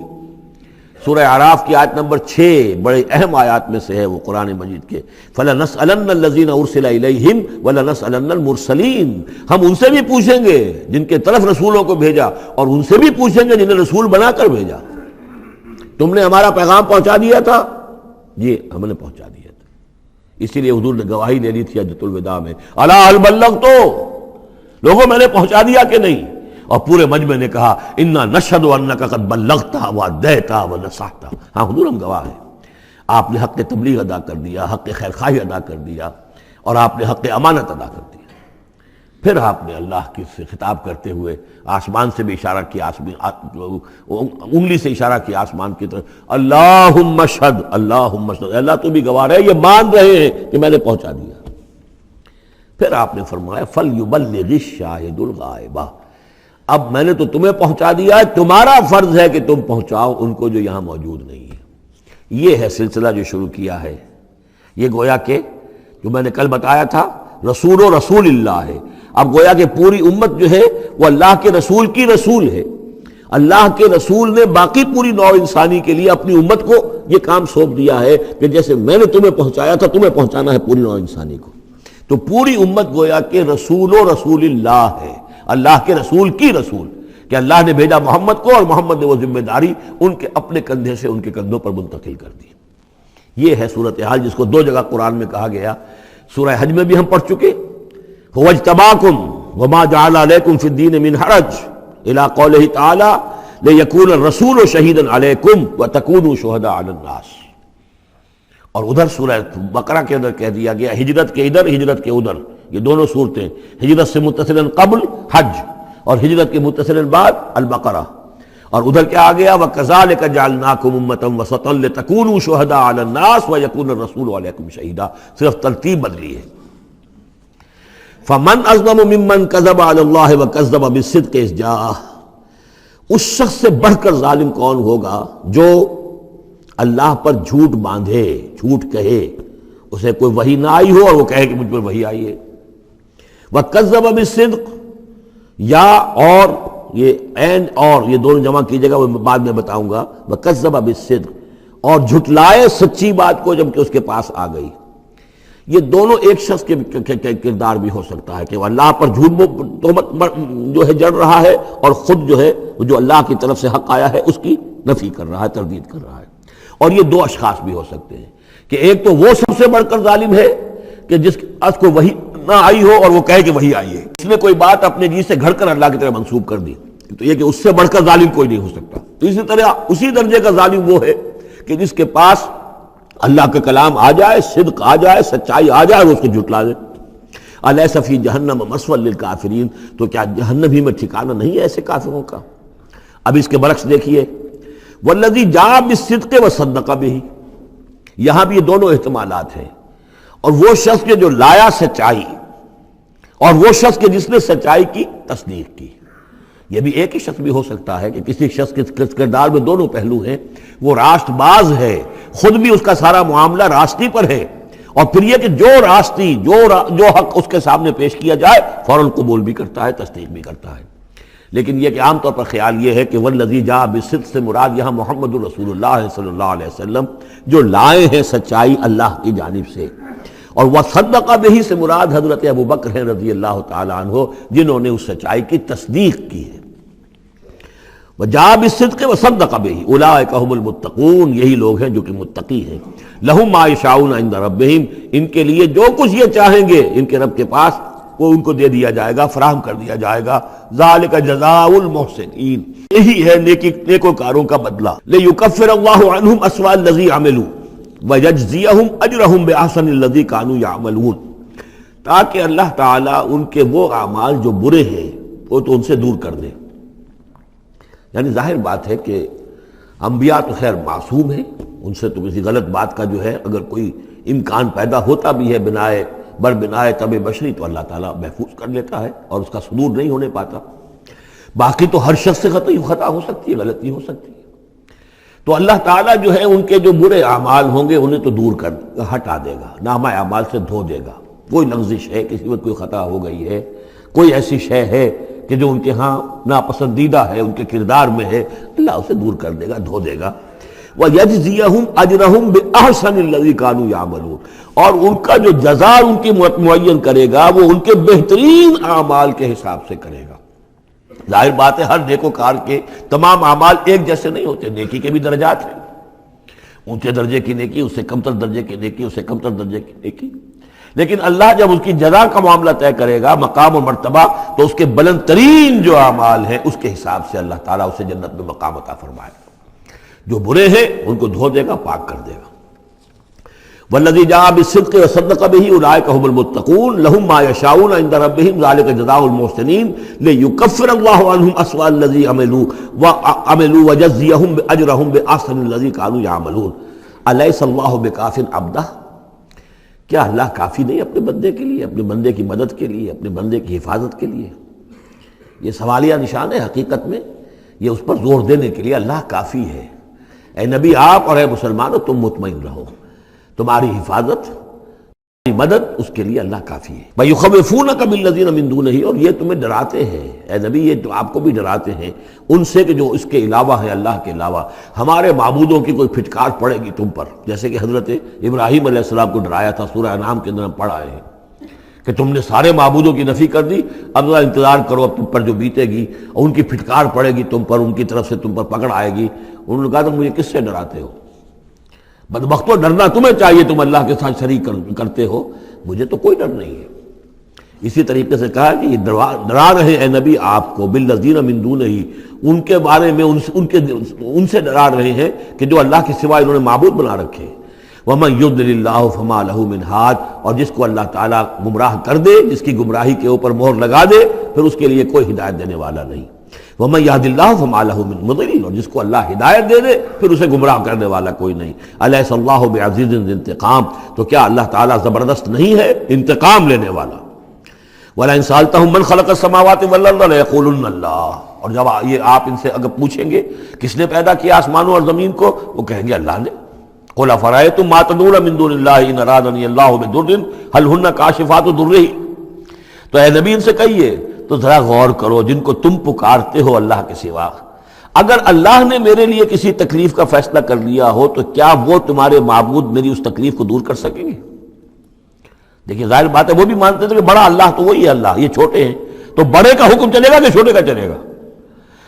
سورہ اعراف کی آیت نمبر 6 بڑے اہم آیات میں سے ہے وہ قرآن مجید کے، فَلَنَسْأَلَنَّ الَّذِينَ أُرْسِلَ إِلَيْهِمْ وَلَنَسْأَلَنَّ الْمُرْسَلِينَ، ہم ان سے بھی پوچھیں گے جن کے طرف رسولوں کو بھیجا، اور ان سے بھی پوچھیں گے جنہیں رسول بنا کر بھیجا۔ تم نے ہمارا پیغام پہنچا دیا تھا؟ جی ہم نے پہنچا دیا تھا۔ اسی لیے حضور نے گواہی لے لی تھی حجۃ الوداع میں، الا هل بلغت، لوگوں میں نے پہنچا دیا کہ نہیں؟ اور پورے مجمع نے کہا انا نشهد انک قد بلغت وادیت ونصحت، ہاں حضور ہم گواہ ہیں، آپ نے حق تبلیغ ادا کر دیا، حق خیر خواہی ادا کر دیا، اور آپ نے حق امانت ادا کر دیا۔ پھر آپ نے اللہ کی سے خطاب کرتے ہوئے آسمان سے بھی اشارہ کیا، انگلی سے اشارہ کیا آسمان کی طرف، اللہم اشہد، اللہم اشہد، اللہ تو بھی گواہ ہے، یہ مان رہے ہیں کہ میں نے پہنچا دیا۔ پھر آپ نے فرمایا فَلْيُبَلِّغِ الشَّاهِدُ الْغَائِبَ، اب میں نے تو تمہیں پہنچا دیا ہے، تمہارا فرض ہے کہ تم پہنچاؤ ان کو جو یہاں موجود نہیں ہے۔ یہ ہے سلسلہ جو شروع کیا ہے، یہ گویا کہ جو میں نے کل بتایا تھا رسول و رسول اللہ ہے، اب گویا کہ پوری امت جو ہے وہ اللہ کے رسول کی رسول ہے۔ اللہ کے رسول نے باقی پوری نوع انسانی کے لیے اپنی امت کو یہ کام سونپ دیا ہے کہ جیسے میں نے تمہیں پہنچایا تھا تمہیں پہنچانا ہے پوری نوع انسانی کو۔ تو پوری امت گویا کہ رسول و رسول اللہ ہے، اللہ کے رسول کی رسول، کہ اللہ نے بھیجا محمد کو اور محمد نے وہ ذمہ داری ان کے اپنے کندھے سے ان کے کندھوں پر منتقل کر دی۔ یہ ہے صورتحال جس کو 2 جگہ قرآن میں کہا گیا، سورہ حج میں بھی ہم پڑھ چکے، هو اجتباکم وما جعل علیکم فی الدین من حرج الی قولہ تعالی لیکون الرسول شہیدا علیکم وتکونوا شہداء علی الناس، اور ادھر سورہ بقرہ کے اندر کہہ دیا گیا ہجرت کے ادھر ہجرت کے ادھر، یہ دونوں صورتیں ہجرت سے متصلاً قبل حج اور ہجرت کے متصلاً بعد البقرہ، اور ادھر کیا آ گیا وَكَذَلِكَ جَعَلْنَاكُمْ أُمَّةً وَسَطًا لِتَكُونُوا شُهَدَاءَ عَلَى النَّاسِ وَيَكُونَ الرَّسُولُ عَلَيْكُمْ شَهِيدًا، صرف ترتیب بدلی ہے۔ فَمَنْ أَظْلَمُ مِمَّنْ كَذَبَ عَلَى اللَّهِ وَكَذَّبَ بِالصِّدْقِ إِذْ جَاءَهُ، اس شخص سے بڑھ کر ظالم کون ہوگا جو اللہ پر جھوٹ باندھے، جھوٹ کہے، اسے کوئی وحی نہ آئی ہو اور وہ کہے کہ مجھ پر وحی آئی ہے۔ وَكَذَّبَ بِالصِّدْقِ، یا اور یہ اینڈ اور یہ دونوں جمع کیجیے گا، وہ بعد میں بتاؤں گا، وَكَذَّبَ بِالصِّدْقِ، اور جھٹلائے سچی بات کو جب کہ اس کے پاس آ گئی۔ یہ دونوں ایک شخص کے کردار بھی ہو سکتا ہے کہ وہ اللہ پر جھوٹ تہمت جو ہے جڑ رہا ہے، اور خود جو ہے جو اللہ کی طرف سے حق آیا ہے اس کی نفی کر رہا ہے، تردید کر رہا ہے۔ اور یہ 2 اشخاص بھی ہو سکتے ہیں کہ ایک تو وہ سب سے بڑھ کر ظالم ہے کہ جس اس کو وحی نہ آئی ہو اور وہ کہے کہ وحی آئی ہے، اس نے کوئی بات اپنے جی سے گھڑ کر اللہ کی طرف منسوب کر دی، تو یہ کہ اس سے بڑھ کر ظالم کوئی نہیں ہو سکتا۔ تو اسی طرح اسی درجے کا ظالم وہ ہے کہ جس کے پاس اللہ کا کلام آ جائے، صدق آ جائے، سچائی آ جائے، وہ اس کو جھٹلا دے۔ الیس فی جہنم مثوی للکافرین، تو کیا جہنم ہی میں ٹھکانہ نہیں ہے ایسے کافروں کا؟ اب اس کے برعکس دیکھیے والذی جاء بالصدق وصدق بہ، یہاں بھی یہ دونوں احتمالات ہیں، اور وہ شخص کے جو لایا سچائی، اور وہ شخص کے جس نے سچائی کی تصدیق کی۔ یہ بھی ایک ہی شخص بھی ہو سکتا ہے کہ کسی شخص کے کردار میں دونوں پہلو ہیں، وہ راست باز ہے، خود بھی اس کا سارا معاملہ راستی پر ہے، اور پھر یہ کہ جو راستی جو حق اس کے سامنے پیش کیا جائے فوراً قبول بھی کرتا ہے، تصدیق بھی کرتا ہے۔ لیکن یہ کہ عام طور پر خیال یہ ہے کہ والذی جاء بالصدق سے مراد یہاں محمد رسول اللہ صلی اللہ علیہ وسلم جو لائے ہیں سچائی اللہ کی جانب سے، اور وصدق بہ سے مراد حضرت ابوبکر ہیں رضی اللہ تعالی عنہ جنہوں نے اس سچائی کی تصدیق کی ہے۔ وجاء بالصدق وصدق بہ اولئک هم المتقون، یہی لوگ ہیں جو کہ متقی ہیں۔ لہم ما یشاؤون عند ربہم، ان کے لیے جو کچھ یہ چاہیں گے ان کے رب کے پاس وہ ان کو دے دیا جائے گا، فراہم کر دیا جائے گا۔ ذالک جزاء المحسنین، یہی ہے نیکوکاروں کا بدلہ۔ لیکفر اللہ عنہم اسوأ الذی عملوا ویجزیہم اجرہم بأحسن الذی کانوا یعملون، تاکہ اللہ تعالیٰ ان کے وہ اعمال جو برے ہیں وہ تو ان سے دور کر دے۔ یعنی ظاہر بات ہے کہ انبیاء تو خیر معصوم ہیں، ان سے تو کسی غلط بات کا جو ہے اگر کوئی امکان پیدا ہوتا بھی ہے بنائے طبع بشری تو اللہ تعالیٰ محفوظ کر لیتا ہے اور اس کا صدور نہیں ہونے پاتا۔ باقی تو ہر شخص سے خطا ہو سکتی ہے، غلطی ہو سکتی ہے۔ تو اللہ تعالیٰ جو ہے ان کے جو برے اعمال ہوں گے انہیں تو دور کر ہٹا دے گا، نامہ اعمال سے دھو دے گا۔ کوئی لغزش ہے، کسی وقت کوئی خطا ہو گئی ہے، کوئی ایسی شے ہے کہ جو ان کے ہاں ناپسندیدہ ہے، ان کے کردار میں ہے، اللہ اسے دور کر دے گا، دھو دے گا۔ وَيَجْزِيَهُمْ أَجْرَهُمْ بِأَحْسَنِ الَّذِي كَانُوا يَعْمَلُونَ، اور ان کا جو جزا ان کی معین کرے گا وہ ان کے بہترین اعمال کے حساب سے کرے گا۔ ظاہر بات ہے ہر نیکوکار کے تمام اعمال ایک جیسے نہیں ہوتے، نیکی کے بھی درجات ہیں، اونچے درجے کی نیکی، اس سے کمتر درجے کی نیکی، اس سے کمتر درجے کی نیکی، لیکن اللہ جب اس کی جزا کا معاملہ طے کرے گا، مقام و مرتبہ، تو اس کے بلند ترین جو اعمال ہیں اس کے حساب سے اللہ تعالیٰ اسے جنت میں مقام عطا فرمائے گا۔ جو برے ہیں ان کو دھو دے گا، پاک کر دے گا۔ والذی جاء بالصدق وصدق به اولئک هم المتقون لهم ما یشاءون عند ربهم ذلك جزاء المحسنین لیکفر اللہ عنهم اسوأ الذی عملوا ویجزیهم اجرهم باحسن الذی كانوا یعملون الیس اللہ بکاف عبدہ، کیا اللہ کافی نہیں اپنے بندے کے لیے، اپنے بندے کی مدد کے لیے، اپنے بندے کی حفاظت کے لیے؟ یہ سوالیہ نشان ہے حقیقت میں، یہ اس پر زور دینے کے لیے اللہ کافی ہے۔ اے نبی آپ اور اے مسلمانوں تم مطمئن رہو، تمہاری حفاظت، تمہاری مدد اس کے لیے اللہ کافی ہے۔ وَيُخَوِّفُونَكَ بِالَّذِينَ مِن دُونِهِ، اور یہ تمہیں ڈراتے ہیں اے نبی، یہ تو آپ کو بھی ڈراتے ہیں ان سے کہ جو اس کے علاوہ ہے، اللہ کے علاوہ ہمارے معبودوں کی کوئی پھٹکار پڑے گی تم پر، جیسے کہ حضرت ابراہیم علیہ السلام کو ڈرایا تھا، سورہ انعام کے اندر ہم پڑھ آئے ہیں کہ تم نے سارے معبودوں کی نفی کر دی، اب ذرا انتظار کرو، اب تم پر جو بیتے گی اور ان کی پھٹکار پڑے گی تم پر، ان کی طرف سے تم پر پکڑ آئے گی۔ انہوں نے کہا تم مجھے کس سے ڈراتے ہو؟ بدبختوں ڈرنا تمہیں چاہیے، تم اللہ کے ساتھ شریک کرتے ہو، مجھے تو کوئی ڈر نہیں ہے۔ اسی طریقے سے کہا کہ یہ ڈرا رہے اے نبی آپ کو بالذین من دونہ، ان کے بارے میں ان سے ڈرا رہے ہیں کہ جو اللہ کے سوا انہوں نے معبود بنا رکھے۔ وَمَن يُضْلِلِ اللَّهُ فَمَا لَهُ مِنْ هَادٍ، اور جس کو اللہ تعالیٰ گمراہ کر دے، جس کی گمراہی کے اوپر مہر لگا دے، پھر اس کے لیے کوئی ہدایت دینے والا نہیں۔ وَمَن يَهْدِ اللَّهُ فَمَا لَهُ مِن مُضِلٍّ، اور جس کو اللہ ہدایت دے دے پھر اسے گمراہ کرنے والا کوئی نہیں۔ أَلَيْسَ اللَّهُ بِعَزِيزٍ ذِي انتقام، تو کیا اللہ تعالیٰ زبردست نہیں ہے، انتقام لینے والا؟ وَلَئِن سَأَلْتَهُم مَّنْ خَلَقَ السَّمَاوَاتِ وَالْأَرْضَ لَيَقُولُنَّ اللَّهُ، اور جب یہ آپ ان سے اگر پوچھیں گے کس نے پیدا کیا آسمانوں اور زمین کو، وہ کہیں گے اللہ نے۔ قُلْ أَفَرَأَيْتُم مَّا تَدْعُونَ مِن دُونِ اللَّهِ إِنْ أَرَادَنِيَ اللَّهُ بِضُرٍّ هَلْ هُنَّ كَاشِفَاتُ ضُرِّهِ، تو اے نبی ان سے کہیے تو ذرا غور کرو، جن کو تم پکارتے ہو اللہ کے سوا، اگر اللہ نے میرے لیے کسی تکلیف کا فیصلہ کر لیا ہو تو کیا وہ تمہارے معبود میری اس تکلیف کو دور کر سکیں گے؟ دیکھیں ظاہر بات ہے وہ بھی مانتے تھے کہ بڑا اللہ تو وہی ہے اللہ، یہ چھوٹے ہیں، تو بڑے کا حکم چلے گا کہ چھوٹے کا چلے گا؟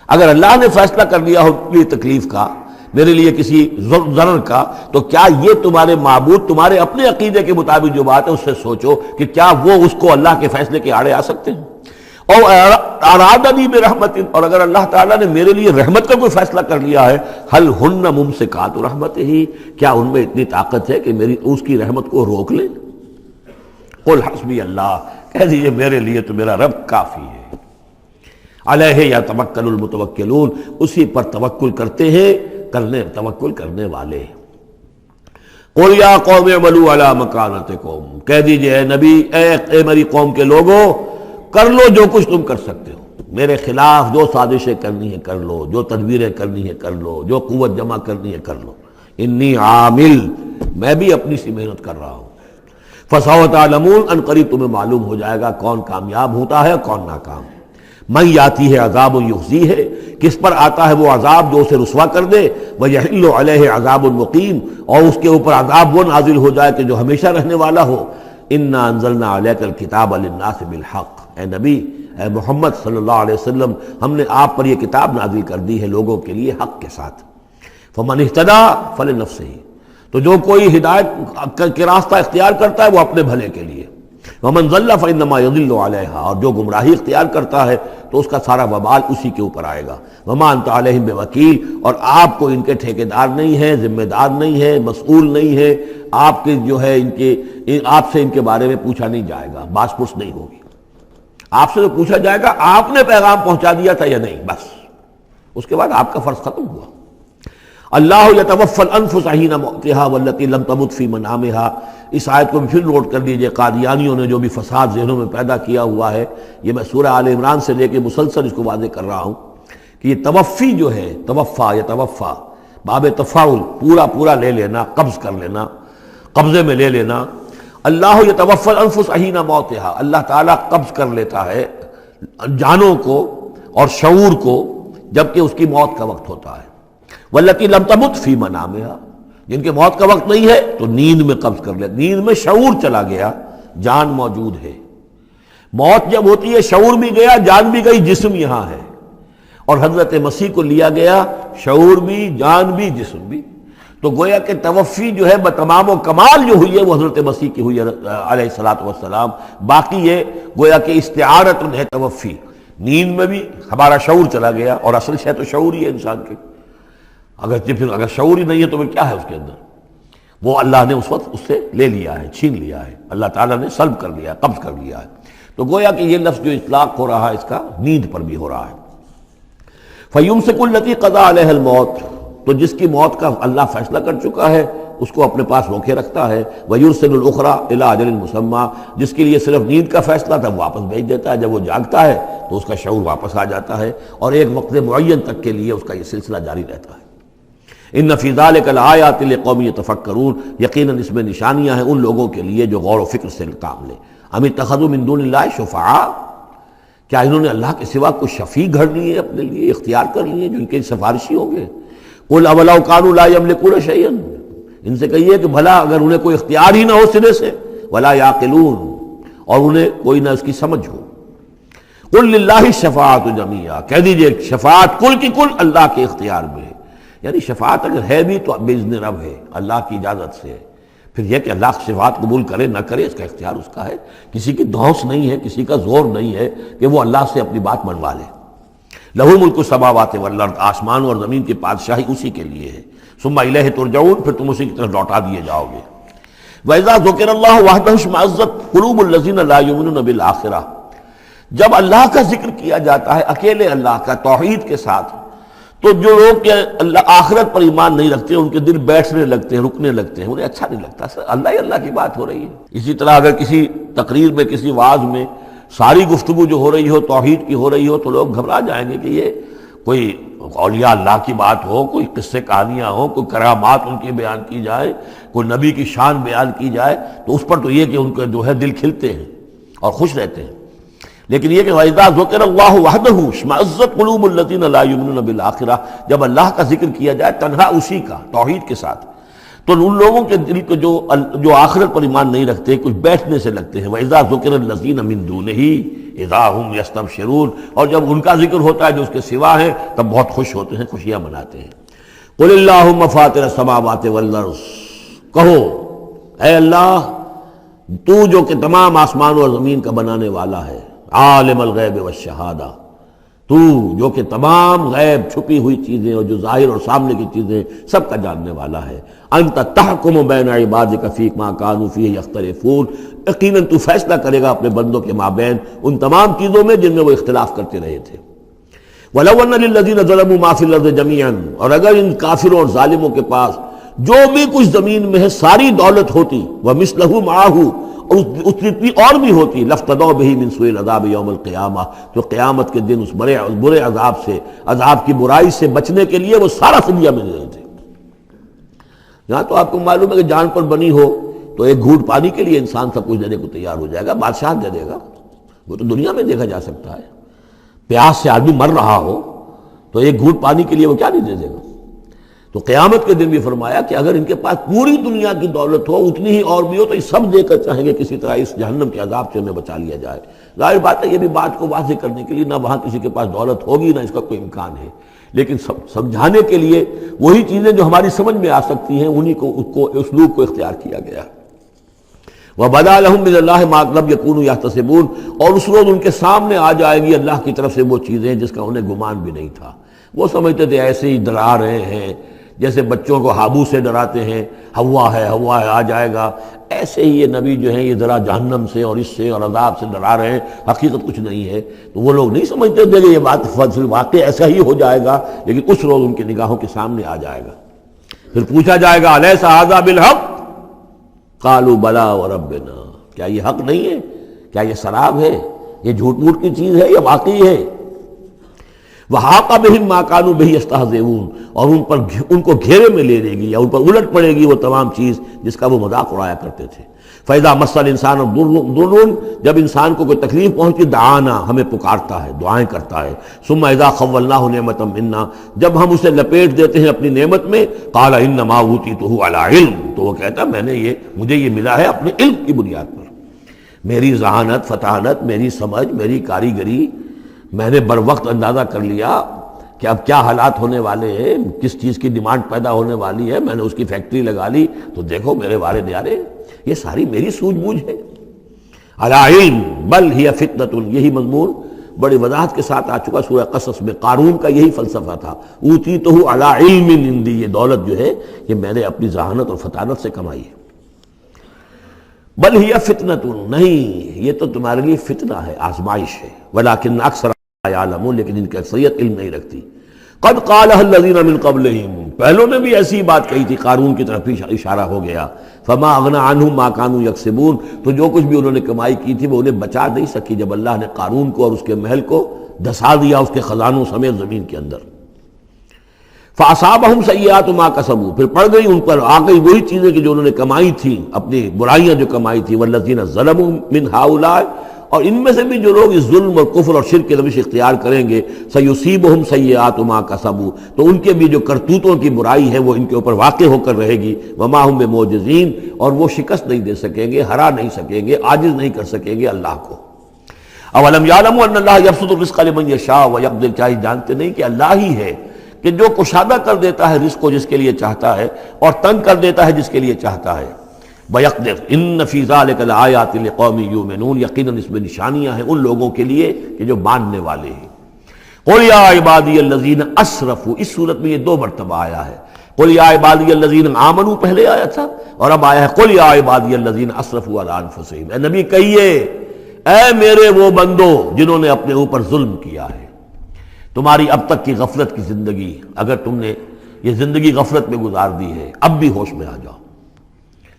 اگر اللہ نے فیصلہ کر لیا ہو میری تکلیف کا، میرے لیے کسی ضرر کا، تو کیا یہ تمہارے معبود تمہارے اپنے عقیدے کے مطابق جو بات ہے اس سے سوچو کہ کیا وہ اس کو اللہ کے فیصلے کے آڑے آ سکتے ہیں؟ اور ارادنی برحمت، اور اگر اللہ تعالیٰ نے میرے لیے رحمت کا کوئی فیصلہ کر لیا ہے، حل ہن ممسکات رحمت ہی، کیا ان میں اتنی طاقت ہے کہ میری اس کی رحمت کو روک لیں؟ قل حسبی اللہ، کہہ دیجئے میرے لیے تو میرا رب کافی ہے۔ علیہ یتوکل المتوکلون، اسی پر توکل کرتے ہیں توکل کرنے والے۔ قل یا قوم اعملوا علی مکانتکم، کہہ دیجئے اے نبی، اے میری قوم کے لوگوں، کر لو جو کچھ تم کر سکتے ہو، میرے خلاف جو سازشیں کرنی ہے کر لو، جو تدبیریں کرنی ہے کر لو، جو قوت جمع کرنی ہے کر لو، انی عامل، میں بھی اپنی سی محنت کر رہا ہوں۔ فسوف تعلمون، ان قریب تمہیں معلوم ہو جائے گا کون کامیاب ہوتا ہے کون ناکام۔ من یاتی ہے عذاب یخزی ہے، کس پر آتا ہے وہ عذاب جو اسے رسوا کر دے، ویحل علیہ عذاب مقیم، اور اس کے اوپر عذاب وہ نازل ہو جائے کہ جو ہمیشہ رہنے والا ہو۔ انا انزلنا علیک الکتاب للناس بالحق، اے نبی، اے محمد صلی اللہ علیہ وسلم، ہم نے آپ پر یہ کتاب نازل کر دی ہے لوگوں کے لیے حق کے ساتھ۔ فمن اہتدی فلنفسہ، تو جو کوئی ہدایت کے راستہ اختیار کرتا ہے وہ اپنے بھلے کے لیے، ومن ضل فانما یضل علیہا، اور جو گمراہی اختیار کرتا ہے تو اس کا سارا وبال اسی کے اوپر آئے گا۔ وما انت علیہم بوکیل، اور آپ کو ان کے ٹھیکیدار نہیں ہے، ذمہ دار نہیں ہے، مسئول نہیں ہے، آپ کے جو ہے آپ سے ان کے بارے میں پوچھا نہیں جائے گا، باس پرس نہیں ہوگی، آپ سے تو پوچھا جائے گا آپ نے پیغام پہنچا دیا تھا یا نہیں، بس اس کے بعد آپ کا فرض ختم ہوا۔ اللہ یتوفی الانفس حین موتها والتی لم تمت فی منامها، اس آیت کو بھی پھر نوٹ کر لیجئے، قادیانیوں نے جو بھی فساد ذہنوں میں پیدا کیا ہوا ہے، یہ میں سورہ آل عمران سے لے کے مسلسل اس کو واضح کر رہا ہوں کہ یہ توفی جو ہے، توفا باب تفاعل، پورا پورا لے لینا، قبض کر لینا، قبضے میں لے لینا. اللہ یتوفی الانفس حین موتها، اللہ تعالیٰ قبض کر لیتا ہے جانوں کو اور شعور کو جبکہ اس کی موت کا وقت ہوتا ہے. واللتی لم تمت فی منامها، جن کے موت کا وقت نہیں ہے تو نیند میں قبض کر لے. نیند میں شعور چلا گیا، جان موجود ہے. موت جب ہوتی ہے شعور بھی گیا، جان بھی گئی، جسم یہاں ہے. اور حضرت مسیح کو لیا گیا، شعور بھی، جان بھی، جسم بھی. تو گویا کہ توفی جو ہے بتمام و کمال جو ہوئی ہے وہ حضرت مسیح کی ہوئی ہے علیہ الصلوۃ والسلام. باقی یہ گویا کہ استعارت ہے توفی. نیند میں بھی ہمارا شعور چلا گیا، اور اصل شے تو شعور ہی ہے انسان کے. اگر شعور ہی نہیں ہے تو پھر کیا ہے اس کے اندر؟ وہ اللہ نے اس وقت اس سے لے لیا ہے، چھین لیا ہے، اللہ تعالیٰ نے سلب کر لیا، قبض کر لیا ہے. تو گویا کہ یہ لفظ جو اطلاق ہو رہا ہے اس کا نیند پر بھی ہو رہا ہے. فَيُمْسِكُ الَّتِي قَضَىٰ عَلَيْهَا الْمَوْتَ، تو جس کی موت کا اللہ فیصلہ کر چکا ہے اس کو اپنے پاس روکے رکھتا ہے. وَيُرْسِلُ الْأُخْرَىٰ إِلَىٰ أَجَلٍ مُّسَمًّى، جس کے لیے صرف نیند کا فیصلہ تھا واپس بھیج دیتا ہے. جب وہ جاگتا ہے تو اس کا شعور واپس آ جاتا ہے، اور ایک وقت معین تک کے لیے اس کا یہ سلسلہ جاری رہتا ہے. ان فی ذلک لآیات لقوم یتفکرون، یقیناً اس میں نشانیاں ہیں ان لوگوں کے لیے جو غور و فکر سے کام لیں. ام اتخذوا من دون اللہ شفعاء، کیا انہوں نے اللہ کے سوا کوئی شفیع گھڑ لیے اپنے لیے، اختیار کر لیے جو ان کے سفارشی ہوں گے؟ قل اولو کانوا لا یملکون شیئا، ان سے کہیے کہ بھلا اگر انہیں کوئی اختیار ہی نہ ہو سرے سے، ولا یعقلون، اور انہیں کوئی نہ اس کی سمجھ ہو. قل للہ الشفاعۃ جمیعا، کہہ دیجئے شفاعت کل کی کل اللہ کے اختیار میں ہے. یعنی شفاعت اگر ہے بھی تو باذن رب ہے، اللہ کی اجازت سے ہے. پھر یہ کہ اللہ شفاعت قبول کرے نہ کرے اس کا اختیار اس کا ہے. کسی کی دھونس نہیں ہے، کسی کا زور نہیں ہے کہ وہ اللہ سے اپنی بات منوا لے. لہ ملک السماوات والارض، آسمان اور زمین کی بادشاہی اسی کے لیے ہے. ثم الیہ ترجعون، پھر تم اسی کی طرف لوٹا دیے جاؤ گے. وَإِذَا ذُكِرَ اللَّهُ وَحْدَهُ اشْمَأَزَّتْ قُلُوبُ الَّذِينَ لَا يُؤْمِنُونَ بِالْآخِرَةِ، جب اللہ کا ذکر کیا جاتا ہے اکیلے اللہ کا توحید کے ساتھ، تو جو لوگ کہ اللہ آخرت پر ایمان نہیں رکھتے ان کے دل بیٹھنے لگتے ہیں، رکنے لگتے ہیں، انہیں اچھا نہیں لگتا. اللہ ہی اللہ کی بات ہو رہی ہے. اسی طرح اگر کسی تقریر میں، کسی وعظ میں ساری گفتگو جو ہو رہی ہو توحید کی ہو رہی ہو تو لوگ گھبرا جائیں گے کہ یہ کوئی اولیاء اللہ کی بات ہو، کوئی قصے کہانیاں ہوں، کوئی کرامات ان کی بیان کی جائے، کوئی نبی کی شان بیان کی جائے، تو اس پر تو یہ کہ ان کے جو ہے دل کھلتے ہیں اور خوش رہتے ہیں. لیکن یہ کہ وَإِذَا ذُكِرَ اللَّهُ وَحْدَهُ اشْمَأَزَّتْ قُلُوبُ الَّذِينَ لَا يُؤْمِنُونَ بِالْآخِرَةِ، جب اللہ کا ذکر کیا جائے تنہا اسی کا توحید کے ساتھ، تو ان لوگوں کے دل کو جو آخرت پر ایمان نہیں رکھتے کچھ بیٹھنے سے لگتے ہیں. وَإِذَا ذُكِرَ الَّذِينَ مِن دُونِهِ إِذَا هُمْ يَسْتَبْشِرُونَ، اور جب ان کا ذکر ہوتا ہے جو اس کے سوا ہے تب بہت خوش ہوتے ہیں، خوشیاں مناتے ہیں. قُلِ اللَّهُمَّ فَاطِرَ السَّمَاوَاتِ وَالْأَرْضِ، کہو اے اللہ تو جو کہ تمام آسمان اور زمین کا بنانے والا ہے، عالم الغیب والشہادہ، تو جو کہ تمام غیب چھپی ہوئی چیزیں اور جو ظاہر اور سامنے کی چیزیں سب کا جاننے والا ہے. انت تحکم بین عبادک فی ما کانوا فیہ یختلفون، یقیناً تو فیصلہ کرے گا اپنے بندوں کے مابین ان تمام چیزوں میں جن میں وہ اختلاف کرتے رہے تھے. وَلَوْ أَنَّ لِلَّذِينَ ظَلَمُوا مَا فِي الْأَرْضِ جَمِيعًا، اور اگر ان کافروں اور ظالموں کے پاس جو بھی کچھ زمین میں ہے ساری دولت ہوتی، وَمِثْلَهُ مَعَهُ، اور اس جتنی اور بھی ہوتی، لَافْتَدَوْا بِهِ مِنْ سُوءِ الْعَذَابِ يَوْمَ الْقِيَامَةِ، تو قیامت کے دن اس برے عذاب سے، عذاب کی برائی سے بچنے کے لیے وہ سارا فدیہ میں دے تھے. یہاں تو آپ کو معلوم ہے کہ جان پر بنی ہو تو ایک گھونٹ پانی کے لیے انسان سب کچھ دینے کو تیار ہو جائے گا، بادشاہ دے دے گا. وہ تو دنیا میں دیکھا جا سکتا ہے، پیاس سے آدمی مر رہا ہو تو ایک گھونٹ پانی کے لیے وہ کیا نہیں دے دے گا. تو قیامت کے دن بھی فرمایا کہ اگر ان کے پاس پوری دنیا کی دولت ہو، اتنی ہی اور بھی ہو، تو یہ سب دے کر چاہیں گے کسی طرح اس جہنم کے عذاب سے ہمیں بچا لیا جائے. ظاہر بات ہے یہ بھی بات کو واضح کرنے کے لیے نہ وہاں کسی کے پاس دولت ہوگی نہ اس کا کوئی امکان ہے، لیکن سمجھانے کے لیے وہی چیزیں جو ہماری سمجھ میں آ سکتی ہیں انہی کو اسلوب کو اختیار کیا گیا. وَبَدَا لَهُم مِّنَ اللَّهِ مَا لَمْ يَكُونُوا يَحْتَسِبُونَ، اور اس روز ان کے سامنے آ جائے گی اللہ کی طرف سے وہ چیزیں جس کا انہیں گمان بھی نہیں تھا. وہ سمجھتے تھے ایسے ہی ڈرا رہے ہیں، جیسے بچوں کو ہابو سے ڈراتے ہیں، ہوا ہے آ جائے گا، ایسے ہی یہ نبی جو ہیں یہ ذرا جہنم سے اور اس سے اور عذاب سے ڈرا رہے ہیں، حقیقت کچھ نہیں ہے. تو وہ لوگ نہیں سمجھتے تھے کہ یہ بات واقع ایسا ہی ہو جائے گا، لیکن اس روز ان کی نگاہوں کے سامنے آ جائے گا. پھر پوچھا جائے گا الیس ھذا بالحق، قالوا بلی وربنا، کیا یہ حق نہیں ہے؟ کیا یہ سراب ہے؟ یہ جھوٹ موٹ کی چیز ہے یا واقعی ہے؟ وحاق بہم ما کانوا بہ یستہزئون، اور ان کو گھیرے میں لے لے گی یا ان پر الٹ پڑے گی وہ تمام چیز جس کا وہ مذاق اڑایا کرتے تھے۔ فَإِذَا مَسَّ الْإِنسَانَ ضُرٌّ، جب انسان کو کوئی تکلیف پہنچتی دعانا، ہمیں پکارتا ہے، دعائیں کرتا ہے۔ ثُمَّ إِذَا خَوَّلْنَاهُ نِعْمَةً مِنَّا، جب ہم اسے لپیٹ دیتے ہیں اپنی نعمت میں، قَالَ إِنَّمَا أُوتِيتُهُ عَلَىٰ عِلْمٍ، تو وہ کہتا ہے مجھے یہ ملا ہے اپنے علم کی بنیاد پر، میری ذہانت، فطانت، میری سمجھ، میری کاریگری، میں نے بر وقت اندازہ کر لیا کہ اب کیا حالات ہونے والے ہیں، کس چیز کی ڈیمانڈ پیدا ہونے والی ہے، میں نے اس کی فیکٹری لگا لی، تو دیکھو میرے وارے نیارے، یہ ساری میری سوجھ بوجھ ہے۔ علی علم بل ہی فتنۃ، یہی مضمون بڑی وضاحت کے ساتھ آ چکا سورہ قصص میں۔ قارون کا یہی فلسفہ تھا، اوتیتہ علی علم عندی، یہ دولت جو ہے یہ میں نے اپنی ذہانت اور فطانت سے کمائی ہے۔ بل ہی فتنۃ، نہیں یہ تو تمہارے لیے فتنہ ہے، آزمائش ہے، ولکن اکثر یعلمون، لیکن ان کی اکثریت علم نہیں رکھتی۔ قد قالها الذین من قبلہم، پہلوں نے بھی ایسی بات کہی تھی، قارون کی طرف بھی اشارہ ہو گیا۔ فما اغنی عنہم ما کانوا یکسبون، تو جو کچھ بھی انہوں نے کمائی کی تھی وہ انہیں بچا نہیں سکی جب اللہ نے قارون کو اور اس کے محل کو دھسا دیا اس کے خزانوں سمیت زمین کے اندر۔ فاصابہم سیئات ما کسبوا، پھر پڑ گئی ان پر، آ گئی وہی چیزیں کہ جو انہوں نے کمائی تھی، اپنی برائیاں جو کمائی تھی۔ والذین ظلموا من ہؤلاء، اور ان میں سے بھی جو لوگ اس ظلم اور کفر اور شرک کے روش اختیار کریں گے، سیصیبہم سیئات ما کسبوا، تو ان کے بھی جو کرتوتوں کی برائی ہے وہ ان کے اوپر واقع ہو کر رہے گی۔ وما ہم بمعجزین، اور وہ شکست نہیں دے سکیں گے، ہرا نہیں سکیں گے، عاجز نہیں کر سکیں گے اللہ کو۔ اولم یعلموا ان اللہ یبسط الرزق لمن یشاء ویقدر، چاہے جانتے نہیں کہ اللہ ہی ہے کہ جو کشادہ کر دیتا ہے رزق کو جس کے لیے چاہتا ہے، اور تنگ کر دیتا ہے جس کے لیے چاہتا ہے۔ وَيَقْدِرْ إِنَّ فِي ذَلِكَ لَآيَاتٍ لِقَوْمٍ يُؤْمِنُونَ، یقیناً اس میں نشانیاں ہیں ان لوگوں کے لیے کہ جو ماننے والے ہیں۔ قُلْ يَا عِبَادِيَ الَّذِينَ أَسْرَفُوا، اس صورت میں یہ دو مرتبہ آیا ہے۔ قُلْ يَا عِبَادِيَ الَّذِينَ آمَنُوا پہلے آیا تھا، اور اب آیا ہے قُلْ يَا عِبَادِيَ الَّذِينَ أَسْرَفُوا عَلَىٰ أَنفُسِهِمْ، اے نبی کہیے اے میرے وہ بندو جنہوں نے اپنے اوپر ظلم کیا ہے۔ تمہاری اب تک کی غفلت کی زندگی، اگر تم نے یہ زندگی غفلت میں گزار دی ہے، اب بھی ہوش میں آ جاؤ،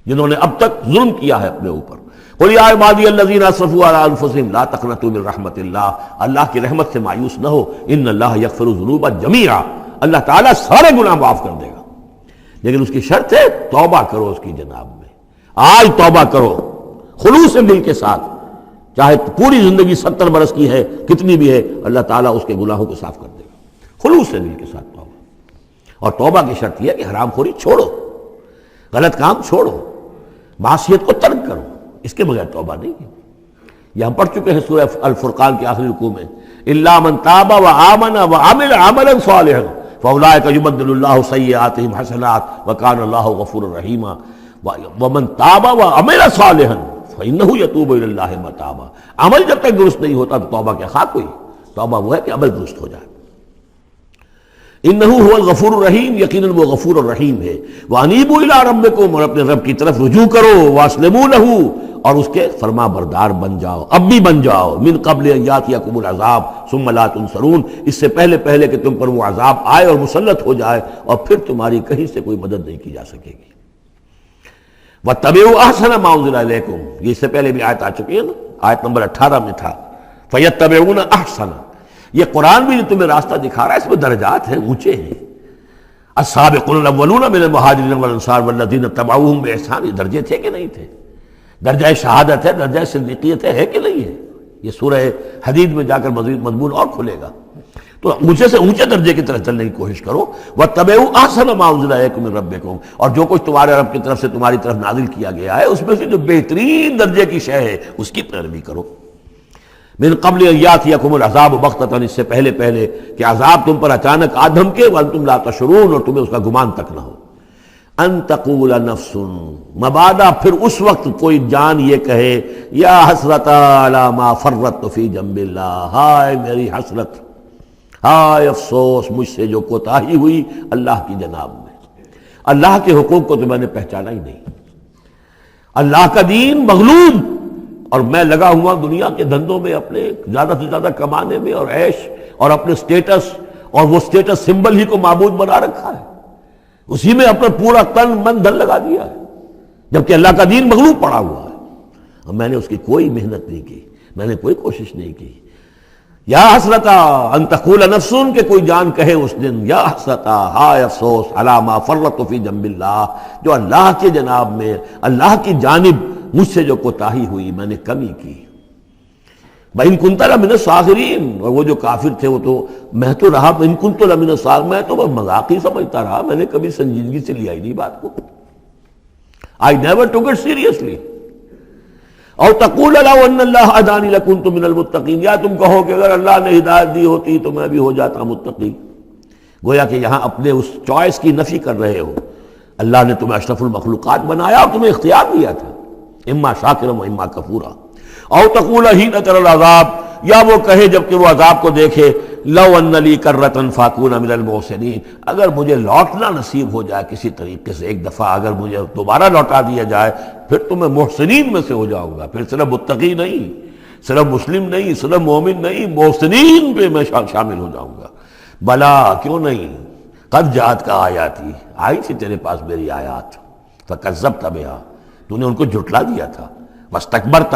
جنہوں نے اب تک ظلم کیا ہے اپنے اوپر۔ قل یا عبادی الذین اسرفوا علی انفسہم لا تقنطوا من رحمت اللہ، اللہ کی رحمت سے مایوس نہ ہو، ان اللہ یغفر الذنوب جمیعا، اللہ تعالیٰ سارے گناہ معاف کر دے گا، لیکن اس کی شرط ہے توبہ کرو اس کی جناب میں، آج توبہ کرو خلوص دل کے ساتھ، چاہے پوری زندگی 70 برس کی ہے کتنی بھی ہے، اللہ تعالیٰ اس کے گناہوں کو صاف کر دے گا، خلوص دل کے ساتھ توبہ۔ اور توبہ کی شرط یہ ہے کہ حرام خوری چھوڑو، غلط کام چھوڑو، معصیت کو ترک کرو، اس کے بغیر توبہ نہیں ہے۔ یہ ہم پڑھ چکے ہیں سورہ الفرقان کے آخری رکوع میں، الا من تاب وآمن وعمل عملا صالحا فاولئک یبدل اللہ سیئاتہم حسنات وکان اللہ غفورا رحیما ومن تاب وعمل صالحا فانہ یتوب الی اللہ متابا۔ عمل جب تک درست نہیں ہوتا تو توبہ کیا خاک ہوئی، توبہ وہ ہے کہ عمل درست ہو جائے۔ انہ هو الغفور الرحیم، یقیناً وہ غفور الرحیم ہے۔ وانیبوا الی ربکم، اور اپنے رب کی طرف رجوع کرو، واسلموا لہ، اور اس کے فرما بردار بن جاؤ، اب بھی بن جاؤ، من قبل ان یاتیکم العذاب ثم لا تنصرون، اس سے پہلے کہ تم پر وہ عذاب آئے اور مسلط ہو جائے اور پھر تمہاری کہیں سے کوئی مدد نہیں کی جا سکے گی۔ واتبعوا احسن ما انزل الیکم، یہ اس سے پہلے بھی آیت آ چکی ہے نا، آیت نمبر 18 میں تھا، فیتبعون احسن، یہ قرآن بھی جو تمہیں راستہ دکھا رہا ہے اس میں درجات ہیں، اونچے ہیں۔ السابقون الاولون من المہاجرین والانصار والذین اتبعوہم باحسان، یہ درجے تھے کہ نہیں تھے؟ درجہ شہادت ہے، درجہ صدیقیت ہے کہ نہیں ہے؟ یہ سورہ حدید میں جا کر مزید مضمون اور کھلے گا، تو اونچے سے اونچے درجے کی طرف چلنے کی کوشش کرو۔ واتبعوا احسن ما انزل الیکم من ربکم، اور جو کچھ تمہارے رب کی طرف سے تمہاری طرف نازل کیا گیا ہے اس میں سے جو بہترین درجے کی شے ہے اس کی پیروی کرو۔ من قبل ان یاتیکم العذاب بغتۃ، اس سے پہلے کہ عذاب تم پر اچانک آ دھمکے، وانتم لا تشعرون، اور تمہیں اس کا گمان تک نہ ہو۔ ان تقول نفس، مبادا پھر اس وقت کوئی جان یہ کہے، یا حسرت علی ما فرطت فی جنب اللہ، ہائے میری حسرت، ہائے افسوس مجھ سے جو کوتاہی ہوئی اللہ کی جناب میں، اللہ کے حقوق کو تو میں نے پہچانا ہی نہیں، اللہ کا دین مغلوب، اور میں لگا ہوا دنیا کے دھندوں میں اپنے زیادہ سے زیادہ کمانے میں اور عیش اور اپنے سٹیٹس، اور وہ سٹیٹس سمبل ہی کو معبود بنا رکھا ہے، اسی میں اپنا پورا تن من دھن لگا دیا ہے، جبکہ اللہ کا دین مغلوب پڑا ہوا ہے، اور میں نے اس کی کوئی محنت نہیں کی، میں نے کوئی کوشش نہیں کی۔ یا حسرتا ان تقول نفس، کہ کوئی جان کہے اس دن یا حسرتا، ہائے افسوس، علی ما فرطت فی جنب اللہ، جو اللہ کے جناب میں، اللہ کی جانب مجھ سے جو کوتاہی ہوئی، میں نے کمی کی۔ وَإِن كُنتَ لَمِنَ الصَّاغِرِينَ، اور وہ جو کافر تھے وہ تو، میں تو رہا وَإِن كُنتُ لَمِنَ الصَّاغِرِينَ، میں تو مذاق ہی سمجھتا رہا، میں نے کبھی سنجیدگی سے لیا ہی نہیں بات کو۔ I never took it seriously۔ اور تقول لو ان اللہ ہدانی لکنت من المتقین، یا تم کہو کہ اگر اللہ نے ہدایت دی ہوتی تو میں بھی ہو جاتا متقی۔ گویا کہ یہاں اپنے اس چوائس کی نفی کر رہے ہو۔ اللہ نے تمہیں اشرف المخلوقات بنایا اور تمہیں اختیار دیا تھا، اما شاکرا و اما کفورا۔ او تقول حین تری العذاب، یا وہ کہے جب کہ وہ عذاب کو دیکھے، لو ان لی کرۃ فاکون من المحسنین، اگر مجھے لوٹنا نصیب ہو جائے کسی طریقے سے، ایک دفعہ اگر مجھے دوبارہ لوٹا دیا جائے، پھر تو میں محسنین میں سے ہو جاؤں گا، پھر صرف متقی نہیں، صرف مسلم نہیں، صرف مومن نہیں، محسنین پہ میں شامل ہو جاؤں گا۔ بلا، کیوں نہیں، قد جاءت کا آیاتی، آئی تھی تیرے پاس میری آیات، فکذبت بہا، تو نے ان کو جھٹلا دیا تھا، واستکبرت،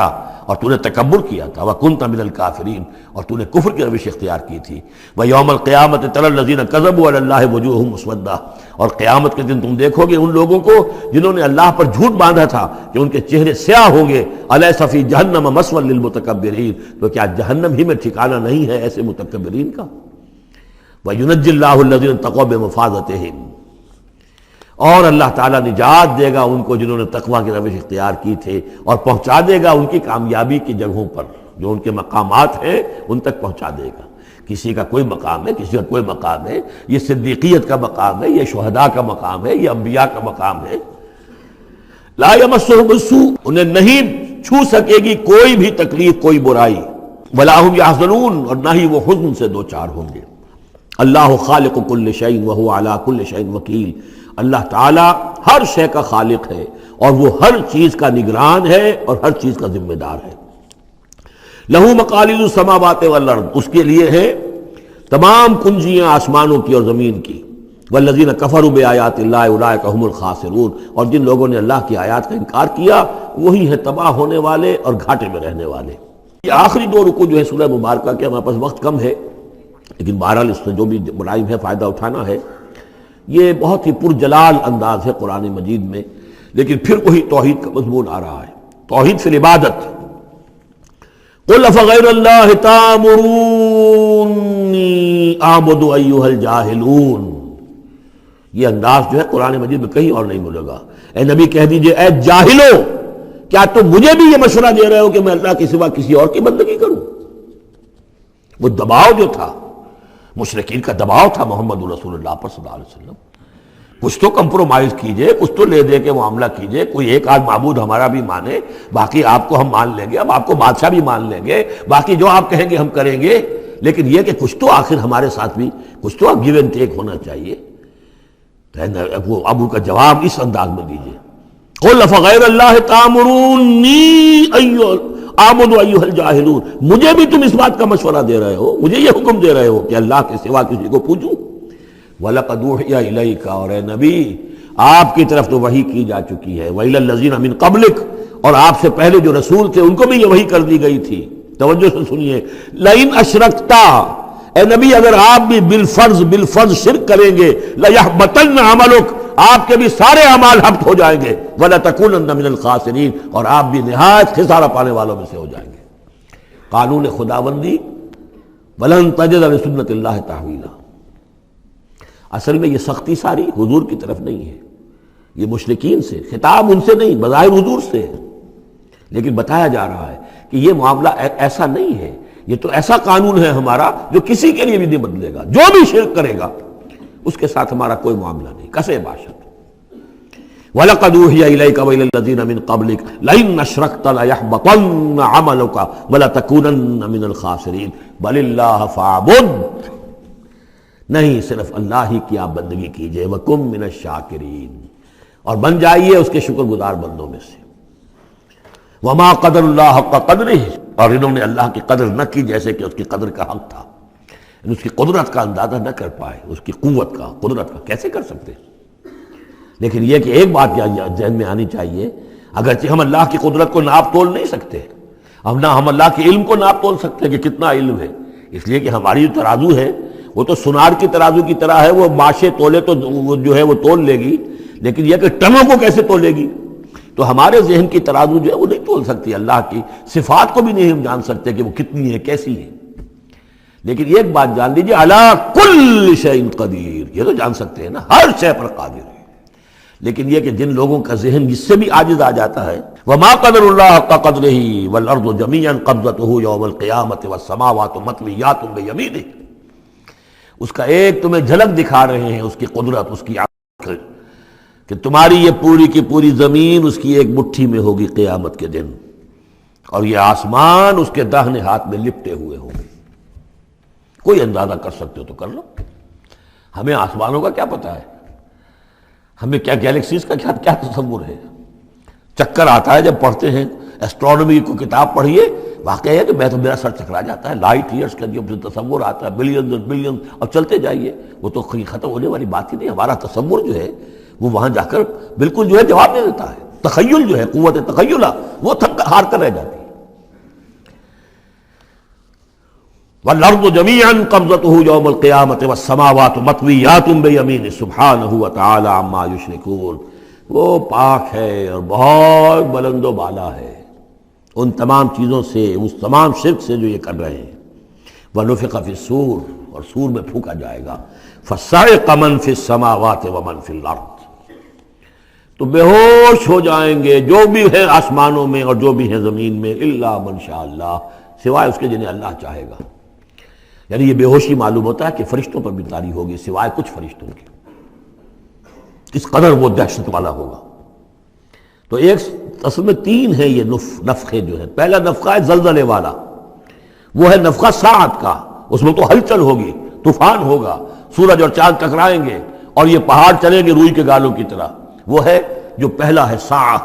اور تو نے تکبر کیا تھا، وکنت من الکافرین، اور تو نے کفر کی روش اختیار کی تھی۔ ویوم القیامت تری الذین کذبوا علی اللہ وجوہہم مسودہ، اور قیامت کے دن تم دیکھو گے ان لوگوں کو جنہوں نے اللہ پر جھوٹ باندھا تھا کہ ان کے چہرے سیاہ ہوں گے۔ الیس فی جہنم مثوی للمتکبرین، تو کیا جہنم ہی میں ٹھکانہ نہیں ہے ایسے متکبرین کا؟ وینجی اللہ الذین اتقوا بمفازتہم، اور اللہ تعالیٰ نجات دے گا ان کو جنہوں نے تقوی کی روش اختیار کی تھے، اور پہنچا دے گا ان کی کامیابی کی جگہوں پر، جو ان کے مقامات ہیں ان تک پہنچا دے گا۔ کسی کا کوئی مقام ہے، کسی کا کوئی مقام ہے، یہ صدیقیت کا مقام ہے، یہ شہداء کا مقام ہے، یہ انبیاء کا مقام ہے۔ لا یمسہم السوء، انہیں نہیں چھو سکے گی کوئی بھی تکلیف، کوئی برائی، ولا ہم یحزنون، اور نہ ہی وہ حزن سے دوچار ہوں گے۔ اللہ خالق کل شیء وہو علی کل شیء وکیل، اللہ تعالیٰ ہر شے کا خالق ہے اور وہ ہر چیز کا نگران ہے اور ہر چیز کا ذمہ دار ہے۔ لہو مقالید السماوات والارض، اس کے لیے ہے تمام کنجیاں آسمانوں کی اور زمین کی۔ والذین کفروا بآیات اللہ اولئک هم الخاسرون، اور جن لوگوں نے اللہ کی آیات کا انکار کیا وہی ہیں تباہ ہونے والے اور گھاٹے میں رہنے والے۔ یہ آخری دو رکوع جو ہے سورہ مبارکہ کے، ہمارے پاس وقت کم ہے لیکن بہرحال اس سے جو بھی ملائم ہے فائدہ اٹھانا ہے۔ یہ بہت ہی پرجلال انداز ہے قرآن مجید میں، لیکن پھر وہی توحید کا مضمون آ رہا ہے، توحید فی العبادت۔ قل افغیر اللہ تأمرونی اعبد ایھا الجاہلون، یہ انداز جو ہے قرآن مجید میں کہیں اور نہیں ملے گا۔ اے نبی کہہ دیجئے، اے جاہلو، کیا تم مجھے بھی یہ مشورہ دے رہے ہو کہ میں اللہ کے سوا کسی اور کی بندگی کروں؟ وہ دباؤ جو تھا، مشرکین کا دباؤ تھا محمد رسول اللہ پر صلی اللہ علیہ وسلم، کچھ تو کمپرومائز کیجئے، کچھ تو لے دے کے معاملہ کیجئے، کوئی ایک آدھ معبود ہمارا بھی مانے، باقی آپ کو ہم مان لیں گے، اب آپ کو بادشاہ بھی مان لیں گے، باقی جو آپ کہیں گے ہم کریں گے، لیکن یہ کہ کچھ تو آخر ہمارے ساتھ بھی کچھ تو گیو اینڈ ٹیک ہونا چاہیے۔ وہ اب ان کا جواب اس انداز میں دیجئے، قل افغیر اللہ تأمرونی اعبد ایھا الجاہلون، مجھے بھی تم اس بات کا مشورہ دے رہے ہو، مجھے یہ حکم دے رہے ہو کہ اللہ کے سوا کسی کو پوجوں؟ وَلَقَدْ أُوحِيَ إِلَيْكَ، اور اے نبی آپ کی طرف تو وحی کی جا چکی ہے، وَإِلَى الَّذِينَ مِن قَبْلِكَ، اور آپ سے پہلے جو رسول تھے ان کو بھی یہ وحی کر دی گئی تھی۔ توجہ سے سنیے، لَئِنْ أَشْرَكْتَ، اے نبی اگر آپ بھی بالفرض شرک کریں گے، لَيَحْبَطَنَّ عَمَلُكَ، آپ کے بھی سارے اعمال حبط ہو جائیں گے، وَلَتَكُونَنَّ مِنَ الْخَاسِرِينَ، اور آپ بھی نہایت خسارہ پانے والوں میں سے ہو جائیں گے۔ قانون خداوندی، وَلَن تَجِدَ لِسُنَّتِ اللَّهِ تَحْوِيلًا، اصل میں یہ سختی ساری حضور کی طرف نہیں ہے، یہ مشرکین سے، خطاب ان سے نہیں، بظاہر حضور سے ہے، لیکن بتایا جا رہا ہے کہ یہ معاملہ ایسا نہیں ہے، یہ تو ایسا قانون ہے ہمارا جو کسی کے لیے بھی نہیں بدلے گا، جو بھی شرک کرے گا اس کے ساتھ ہمارا کوئی معاملہ نہیں، کسے باشد۔ وَلَقَدْ أُوحِيَ إِلَيْكَ وَإِلَى الَّذِينَ مِن قَبْلِكَ لَئِنْ أَشْرَكْتَ لَيَحْبَطَنَّ عَمَلُكَ وَلَتَكُونَنَّ مِنَ الْخَاسِرِينَ بَلِ اللَّهَ فَاعْبُدْ، نہیں صرف اللہ ہی کی آپ بندگی کیجئے، وَكُن مِّنَ الشَّاكِرِينَ، اور بن جائیے اس کے شکر گزار بندوں میں سے۔ وَمَا قَدَرُ اللَّهَ حَقَّ قَدْرِهِ، اور انہوں نے اللہ کی قدر نہ کی جیسے کہ اس کی قدر کا حق تھا، اس کی قدرت کا اندازہ نہ کر پائے، اس کی قوت کا، قدرت کا کیسے کر سکتے؟ لیکن یہ کہ ایک بات ذہن میں آنی چاہیے، اگرچہ ہم اللہ کی قدرت کو ناپ تول نہیں سکتے، ہم اللہ کے علم کو ناپ تول سکتے کہ کتنا علم ہے، اس لیے کہ ہماری جو ترازو ہے وہ تو سنار کی ترازو کی طرح ہے، وہ ماشے تولے تو وہ جو ہے وہ تول لے گی، لیکن یہ کہ ٹنوں کو کیسے تولے گی؟ تو ہمارے ذہن کی ترازو جو ہے وہ نہیں تول سکتی، اللہ کی صفات کو بھی نہیں ہم جان سکتے کہ وہ کتنی ہے، کیسی ہے۔ لیکن ایک بات جان لیجیے، علی کل شیء قدیر، یہ تو جان سکتے ہیں نا، ہر شے پر قادر ہے۔ لیکن یہ کہ جن لوگوں کا ذہن اس سے بھی عاجز آ جاتا ہے، وما قدر اللہ حق قدرہ والارض جمیعا قبضتہ یوم القیامۃ والسماوات مطویات بیمینہ، اس کا ایک تمہیں جھلک دکھا رہے ہیں اس کی قدرت، اس کی عظمت، کہ تمہاری یہ پوری کی پوری زمین اس کی ایک مٹھی میں ہوگی قیامت کے دن، اور یہ آسمان اس کے داہنے ہاتھ میں لپٹے ہوئے ہوں گے۔ کوئی اندازہ کر سکتے ہو تو کر لو، ہمیں آسمانوں کا کیا پتہ ہے، ہمیں کیا گیلیکسیز کا کیا تصور ہے؟ چکر آتا ہے جب پڑھتے ہیں ایسٹرونومی کو کتاب پڑھیے، واقعہ ہے کہ میں تو میرا سر چکرا جاتا ہے، لائٹ ایئرس کا جو تصور آتا ہے، بلینز اور بلینز، اور چلتے جائیے، وہ تو ختم ہونے والی بات ہی نہیں۔ ہمارا تصور جو ہے وہ وہاں جا کر بالکل جو ہے جواب دے دیتا ہے، تخیل جو ہے، قوت تخیلہ وہ تھک ہار کر رہ جاتی ہے۔ وَالْأَرْضُ جَمِيعًا قَبْضَتُهُ يَوْمَ الْقِيَامَةِ وَالسَّمَاوَاتُ مَطْوِيَّاتٌ بِيَمِينِهِ سُبْحَانَهُ وَتَعَالَى عَمَّا يُشْرِكُونَ، وہ پاک ہے اور بہت بلند و بالا ہے ان تمام چیزوں سے، اس تمام شرک سے جو یہ کر رہے ہیں۔ وَنُفِخَ فِي الصُّورِ، اور سور میں پھونکا جائے گا، فَصَعِقَ مَن فِي السَّمَاوَاتِ وَمَن فِي الْأَرْضِ، تو بے ہوش ہو جائیں گے جو بھی ہے آسمانوں میں اور جو بھی ہے زمین میں، الا من شاء اللہ، سوائے اس کے جنہیں اللہ چاہے گا۔ یعنی یہ بے ہوشی معلوم ہوتا ہے کہ فرشتوں پر بھی طاری ہوگی سوائے کچھ فرشتوں کے، اس قدر وہ دہشت والا ہوگا۔ تو ایک اصل میں تین ہے یہ نفخے جو ہے۔ پہلا نفخہ ہے زلزلے والا، وہ ہے نفخہ ساعت کا، اس میں تو ہلچل ہوگی، طوفان ہوگا، سورج اور چاند ٹکرائیں گے اور یہ پہاڑ چلیں گے روئی کے گالوں کی طرح، وہ ہے جو پہلا ہے ساعت۔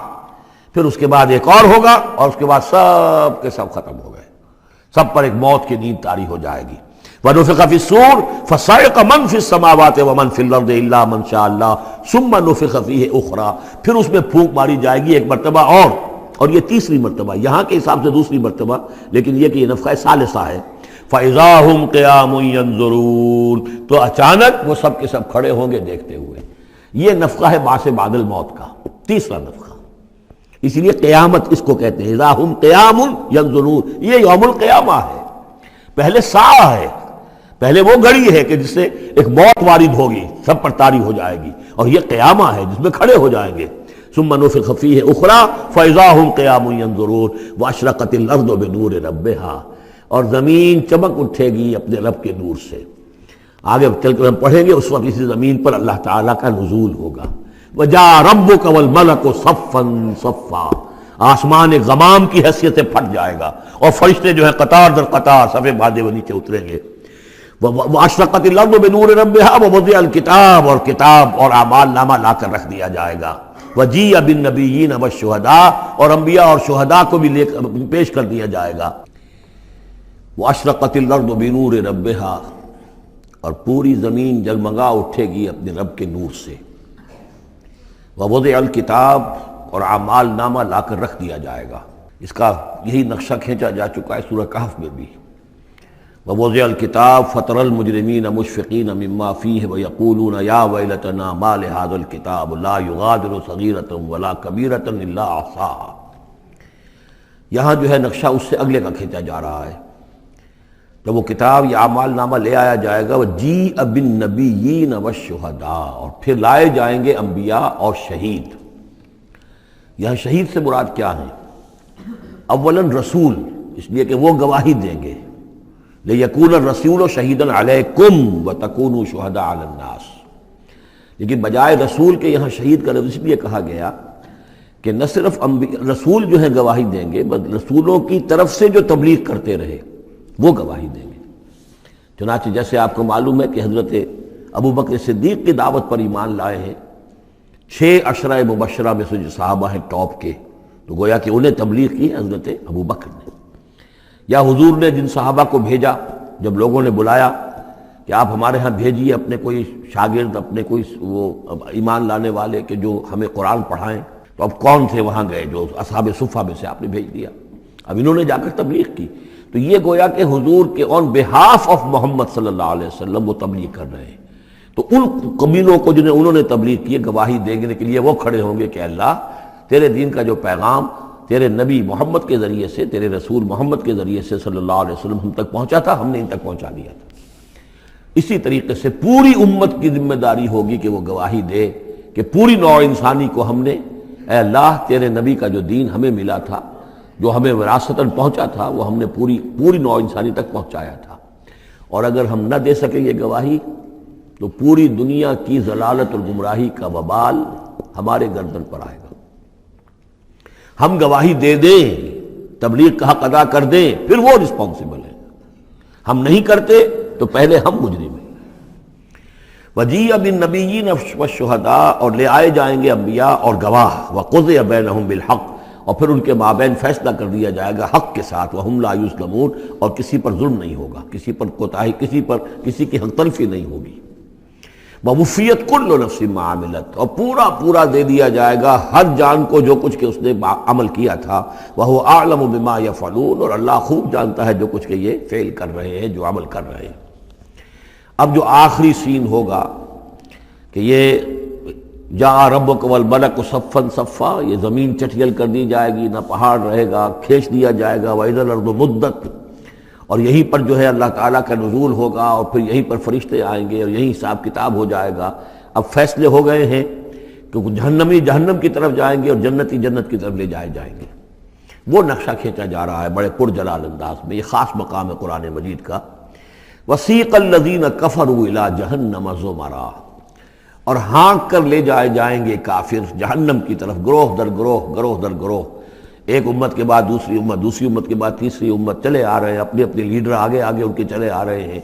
پھر اس کے بعد ایک اور ہوگا، اور اس کے بعد سب کے سب ختم ہو گئے، سب پر ایک موت کی نیند طاری ہو جائے گی۔ وَنُفِخَ فِي الصُّورِ فَصَعِقَ مَن فِي السَّمَاوَاتِ وَمَن فِي الْأَرْضِ إِلَّا مَن شَاءَ اللَّهُ ثُمَّ نُفِخَ فِيهِ أُخْرَىٰ، پھر اس میں پھونک ماری جائے گی ایک مرتبہ اور یہ تیسری مرتبہ، یہاں کے حساب سے دوسری مرتبہ، لیکن یہ کہ یہ نفخہ ثالثہ ہے۔ فَإِذَا هُمْ قِيَامٌ يَنظُرُونَ، تو اچانک وہ سب کے سب کھڑے ہوں گے دیکھتے ہوئے۔ یہ نفخہ ہے بعث بعد الموت کا، تیسرا نفخہ، اسی لیے قیامت اس کو کہتے ہیں، اذا ہم قیام ینظرون، یہ یوم القیامہ ہے۔ پہلے ساعہ ہے، پہلے وہ گھڑی ہے کہ جس سے ایک موت وارد ہوگی، سب پر طاری ہو جائے گی، اور یہ قیامہ ہے جس میں کھڑے ہو جائیں گے۔ ثم نفخ فیہ اخری فاذا ہم قیام ینظرون واشرقت الارض بنور ربہا، اور زمین چمک اٹھے گی اپنے رب کے نور سے۔ آگے چل کر ہم پڑھیں گے، اس وقت اسی زمین پر اللہ تعالیٰ کا نزول ہوگا۔ وَجَاءَ رَبُّكَ وَالْمَلَكُ صَفًّا صَفًّا، آسمان ایک غمام کی حیثیت سے پھٹ جائے گا، اور فرشتے جو ہے قطار در قطار صفے بادے و نیچے اتریں گے۔ وَأَشْرَقَتِ الْأَرْضُ بِنُورِ رَبِّهَا وَوُضِعَ الْكِتَابُ، اور کتاب اور اعمال نامہ لا کر رکھ دیا جائے گا۔ وَجِيءَ بِالنَّبِيِّينَ وَالشُّهَدَاءِ، اور انبیاء اور شہداء کو بھی پیش کر دیا جائے گا۔ وَأَشْرَقَتِ الْأَرْضُ بِنُورِ رَبِّهَا، اور پوری زمین جگمگا اٹھے گی اپنے رب کے نور سے۔ وَوُضِعَ الْكِتَابُ، اور اعمال نامہ لا کر رکھ دیا جائے گا۔ اس کا یہی نقشہ کھینچا جا چکا ہے سورہ کہف میں بھی۔ وَوُضِعَ الْكِتَابُ فَتَرَى الْمُجْرِمِينَ مُشْفِقِينَ مِمَّا فِيهِ وَيَقُولُونَ يَا وَيْلَتَنَا مَا لِهَذَا الْكِتَابِ لَا يُغَادِرُ صَغِيرَةً وَلَا كَبِيرَةً إِلَّا أَحْصَاهَا، یہاں جو ہے نقشہ اس سے اگلے کا کھینچا جا رہا ہے۔ جب وہ کتاب یا اعمال نامہ لے آیا جائے گا، وَجِيءَ بِالنَّبِيِّينَ وَالشُّهَدَاءِ، اور پھر لائے جائیں گے انبیاء اور شہید۔ یہاں شہید سے مراد کیا ہے؟ اولاً رسول، اس لیے کہ وہ گواہی دیں گے، لِيَكُونَ الرَّسُولُ شَهِيدًا عَلَيْكُمْ وَتَكُونُوا شُهَدَاءَ عَلَى النَّاسِ، لیکن بجائے رسول کے یہاں شہید کا لفظ اس لیے کہا گیا کہ نہ صرف رسول جو ہے گواہی دیں گے، بلکہ رسولوں کی طرف سے جو تبلیغ کرتے رہے وہ گواہی دیں گے۔ چنانچہ جیسے آپ کو معلوم ہے کہ حضرت ابو بکر صدیق کی دعوت پر ایمان لائے ہیں 6 عشرہ مبشرہ میں سے جو صحابہ ہیں ٹاپ کے، تو گویا کہ انہیں تبلیغ کی حضرت ابو بکر نے۔ یا حضور نے جن صحابہ کو بھیجا، جب لوگوں نے بلایا کہ آپ ہمارے ہاں بھیجیے اپنے کوئی شاگرد، اپنے کوئی وہ ایمان لانے والے کہ جو ہمیں قرآن پڑھائیں، تو اب کون تھے وہاں گئے؟ جو اصحاب صفہ میں سے آپ نے بھیج دیا۔ اب انہوں نے جا کر تبلیغ کی، تو یہ گویا کہ حضور کے آن بہاف آف محمد صلی اللہ علیہ وسلم وہ تبلیغ کر رہے ہیں. تو ان قبیلوں کو جنہیں انہوں نے تبلیغ کی گواہی دینے کے لیے وہ کھڑے ہوں گے کہ اللہ تیرے دین کا جو پیغام تیرے نبی محمد کے ذریعے سے، تیرے رسول محمد کے ذریعے سے صلی اللہ علیہ وسلم ہم تک پہنچا تھا، ہم نے ان تک پہنچا دیا تھا. اسی طریقے سے پوری امت کی ذمہ داری ہوگی کہ وہ گواہی دے کہ پوری نوع انسانی کو ہم نے، اے اللہ تیرے نبی کا جو دین ہمیں ملا تھا، جو ہمیں وراثتاً پہنچا تھا، وہ ہم نے پوری نوع انسانی تک پہنچایا تھا. اور اگر ہم نہ دے سکیں یہ گواہی تو پوری دنیا کی ضلالت اور گمراہی کا وبال ہمارے گردن پر آئے گا. ہم گواہی دے دیں، تبلیغ کا حق ادا کر دیں، پھر وہ رسپانسبل ہے. ہم نہیں کرتے تو پہلے ہم مجرم ہیں. وجیء بالنبیین والشہداء، اور لے آئے جائیں گے انبیاء اور گواہ، وقضی بینہم بالحق، اور پھر ان کے مابین فیصلہ کر دیا جائے گا حق کے ساتھ، وہم لا یظلمون، اور کسی پر ظلم نہیں ہوگا، کسی پر کوتاہی، کسی کی حق تلفی نہیں ہوگی. ووفیت کل نفس ما عملت، اور پورا دے دیا جائے گا ہر جان کو جو کچھ کہ اس نے عمل کیا تھا. وہو اعلم بما یفعلون، اور اللہ خوب جانتا ہے جو کچھ کہ یہ فعل کر رہے ہیں، جو عمل کر رہے ہیں. اب جو آخری سین ہوگا کہ یہ جاء ربک والملک صفا صفا، یہ زمین چٹیل کر دی جائے گی، نہ پہاڑ رہے گا، کھینچ دیا جائے گا. وَإِذَا الْأَرْضُ مُدَّتْ، اور یہیں پر جو ہے اللہ تعالیٰ کا نزول ہوگا، اور پھر یہیں پر فرشتے آئیں گے اور یہیں حساب کتاب ہو جائے گا. اب فیصلے ہو گئے ہیں کہ جہنمی جہنم کی طرف جائیں گے اور جنتی جنت کی طرف لے جائیں گے. وہ نقشہ کھینچا جا رہا ہے بڑے پرجلال انداز میں. یہ خاص مقام ہے قرآن مجید کا. وَسِيقَ الَّذِينَ كَفَرُوا إِلَىٰ جَهَنَّمَ زُمَرًا، اور ہانک کر لے جائیں گے کافر جہنم کی طرف، گروہ در گروہ، ایک امت کے بعد دوسری امت، دوسری امت کے بعد تیسری امت، چلے آ رہے ہیں. اپنے لیڈر آگے ان کے چلے آ رہے ہیں.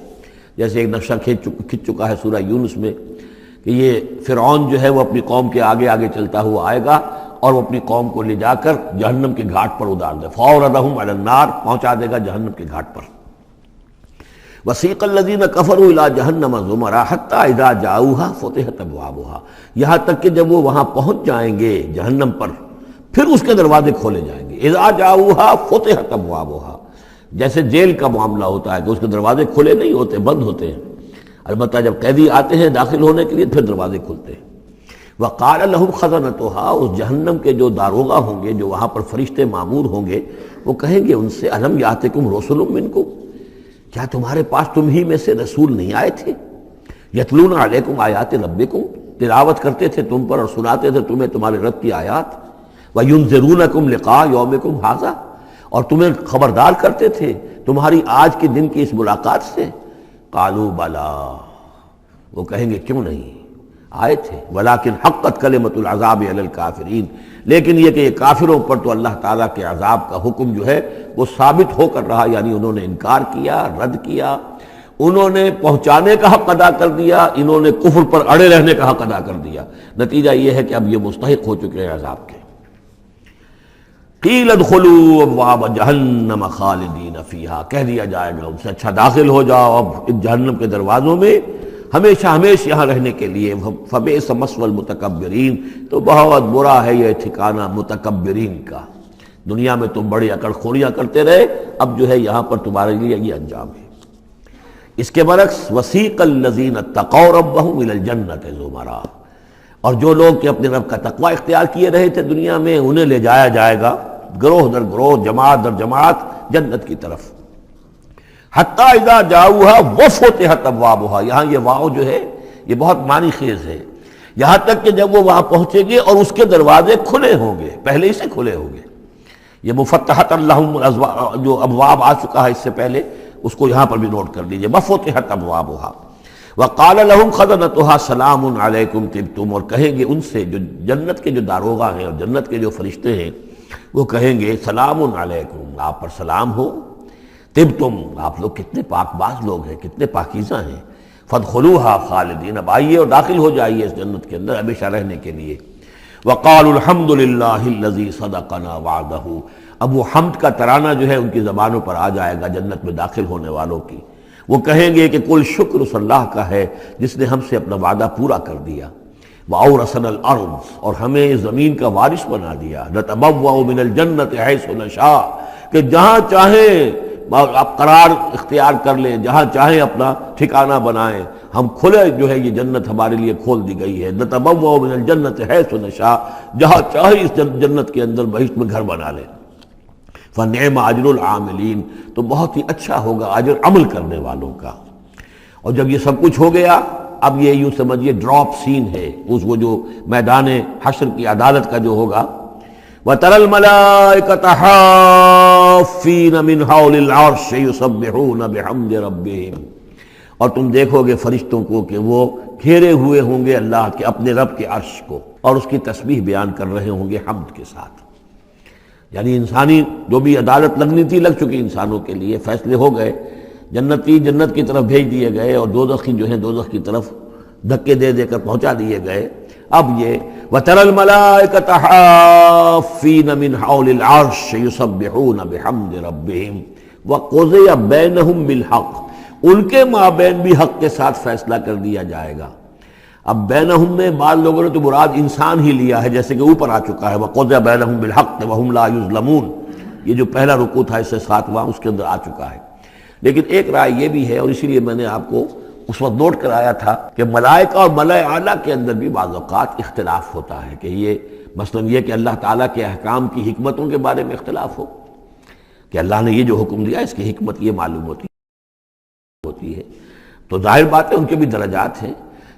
جیسے ایک نقشہ کھنچ چکا ہے سورہ یونس میں کہ یہ فرعون جو ہے وہ اپنی قوم کے آگے چلتا ہوا آئے گا اور وہ اپنی قوم کو لے جا کر جہنم کے گھاٹ پر اتار دے. فَأَوْرَدَهُمْ عَلَى النَّارِ، پہنچا دے گا جہنم کے گھاٹ پر. وَسِيقَ الَّذِينَ كَفَرُوا إِلَىٰ جَهَنَّمَ زُمَرًا حَتَّىٰ إِذَا جَاءُوهَا فُتِحَتْ أَبْوَابُهَا، یہاں تک کہ جب وہ وہاں پہنچ جائیں گے جہنم پر، پھر اس کے دروازے کھولے جائیں گے. اذا جاؤها فتحت ابوابها، جیسے جیل کا معاملہ ہوتا ہے کہ اس کے دروازے کھلے نہیں ہوتے، بند ہوتے ہیں. البتہ جب قیدی آتے ہیں داخل ہونے کے لیے پھر دروازے کھلتے ہیں. وقال لهم خزنتها، اس جہنم کے جو داروغہ ہوں گے، جو وہاں پر فرشتے مامور ہوں گے، وہ کہیں گے ان سے الم یاتکم رسل منکم، کیا تمہارے پاس تم ہی میں سے رسول نہیں آئے تھے؟ یتلون علیکم آیات ربکم، تلاوت کرتے تھے تم پر اور سناتے تھے تمہیں تمہارے رب کی آیات. وَيُنذِرُونَكُمْ لِقَاءَ يَوْمِكُمْ هَٰذَا، اور تمہیں خبردار کرتے تھے تمہاری آج کے دن کی اس ملاقات سے. قَالُوا بَلَىٰ، وہ کہیں گے کیوں نہیں، آئے تھے. وَلَٰكِنْ حَقَّتْ كَلِمَةُ الْعَذَابِ عَلَى الْكَافِرِينَ، لیکن یہ کہ یہ کافروں پر تو اللہ تعالیٰ کے عذاب کا حکم جو ہے وہ ثابت ہو کر رہا، یعنی انہوں نے انکار کیا، رد کیا، انہوں نے پہنچانے کا حق ادا کر دیا، انہوں نے کفر پر اڑے رہنے کا حق ادا کر دیا. نتیجہ یہ ہے کہ اب یہ مستحق ہو چکے ہیں عذاب کے. قیل ادخلوا ابواب جہنم خالدین فیہا، کہہ دیا جائے گا ان سے اچھا داخل ہو جاؤ اب جہنم کے دروازوں میں ہمیشہ یہاں رہنے کے لیے. فبئس مثوى المتکبرین، تو بہت برا ہے یہ ٹھکانہ متکبرین کا. دنیا میں تم بڑی اکڑ خوریاں کرتے رہے، اب جو ہے یہاں پر تمہارے لیے یہ انجام ہے. اس کے برعکس وسیق الذین اتقوا ربهم الى الجنة زمرا، اور جو لوگ کہ اپنے رب کا تقوی اختیار کیے رہے تھے دنیا میں، انہیں لے جایا جائے گا گروہ در گروہ، جماعت در جماعت جنت کی طرف. حتی اذا جاؤها وفتحت ابوابها، یہاں یہ واو جو ہے یہ بہت معنی خیز ہے. یہاں تک کہ جب وہ وہاں پہنچے گے اور اس کے دروازے کھلے ہوں گے، پہلے ہی سے کھلے ہوں گے. یہ مفتحت اللہم جو ابواب آ چکا ہے اس سے پہلے، اس کو یہاں پر بھی نوٹ کر لیجئے. وفتحت ابوابها وقال لهم خزنتها سلام علیکم طبتم، اور کہیں گے ان سے جو جنت کے جو داروغہ ہیں اور جنت کے جو فرشتے ہیں، وہ کہیں گے سلام علیکم، آپ پر سلام ہو. طبتم، آپ لوگ کتنے پاک باز لوگ ہیں، کتنے پاکیزہ ہیں. فادخلوها خالدین، اب آئیے اور داخل ہو جائیے اس جنت کے اندر ہمیشہ رہنے کے لیے. وقالوا الحمد للہ الذی صدقنا وعدہ، اب وہ حمد کا ترانہ جو ہے ان کی زبانوں پر آ جائے گا جنت میں داخل ہونے والوں کی. وہ کہیں گے کہ کل شکر اس اللہ کا ہے جس نے ہم سے اپنا وعدہ پورا کر دیا. وَأَوْرَثَنَا الْأَرْضَ، اور ہمیں زمین کا وارث بنا دیا. نَتَبَوَّأُ مِنَ الْجَنَّةِ حَيْثُ نَشَاءُ، کہ جہاں چاہیں آپ قرار اختیار کر لیں، جہاں چاہیں اپنا ٹھکانہ بنائیں، ہم کھلے جو ہے یہ جنت ہمارے لیے کھول دی گئی ہے، نتبوأ من الجنۃ حیث نشاء، جہاں چاہے اس جنت کے اندر بہشت میں گھر بنا لیں۔ فنعم اجر العاملین، تو بہت ہی اچھا ہوگا اجر عمل کرنے والوں کا۔ اور جب یہ سب کچھ ہو گیا، اب یہ یوں سمجھیے ڈراپ سین ہے، اس وہ جو میدان حشر کی عدالت کا جو ہوگا، وَتَرَى الْمَلَائِكَةَ حَافِّينَ مِنْ حَوْلِ الْعَرْشِ يُسَبِّحُونَ بِحَمْدِ رَبِّهِمْ، اور تم دیکھو گے فرشتوں کو کہ وہ گھیرے ہوئے ہوں گے اللہ کے اپنے رب کے عرش کو، اور اس کی تسبیح بیان کر رہے ہوں گے حمد کے ساتھ۔ یعنی انسانی جو بھی عدالت لگنی تھی لگ چکی، انسانوں کے لیے فیصلے ہو گئے، جنتی جنت کی طرف بھیج دیے گئے، اور دوزخی جو ہیں دوزخ کی طرف دھکے دے دے کر پہنچا دیے گئے۔ اب یہ وَتَرَى الْمَلَائِكَةَ حَافِّينَ مِنْ حَوْلِ الْعَرْشِ يُسَبِّحُونَ بِحَمْدِ رَبِّهِمْ وَقُضِيَ بَيْنَهُمْ بِالْحَقِّ، ان کے مابین بھی حق کے ساتھ فیصلہ کر دیا جائے گا۔ اب بینہم میں بعض لوگوں نے تو مراد انسان ہی لیا ہے، جیسے کہ اوپر آ چکا ہے وَقُضِيَ بَيْنَهُمْ بِالْحَقِّ وَهُمْ لَا يُظْلَمُونَ، یہ جو پہلا رکوع تھا اس سے 7واں اس کے اندر آ چکا ہے۔ لیکن ایک رائے یہ بھی ہے، اور اسی لیے میں نے آپ کو اس وقت نوٹ کرایا تھا کہ ملائکہ اور ملائے اعلیٰ کے اندر بھی بعض اوقات اختلاف ہوتا ہے، کہ یہ مثلا یہ کہ اللہ تعالیٰ کے احکام کی حکمتوں کے بارے میں اختلاف ہو، کہ اللہ نے یہ جو حکم دیا اس کی حکمت یہ معلوم ہوتی ہے، تو ظاہر بات ہے ان کے بھی درجات ہیں۔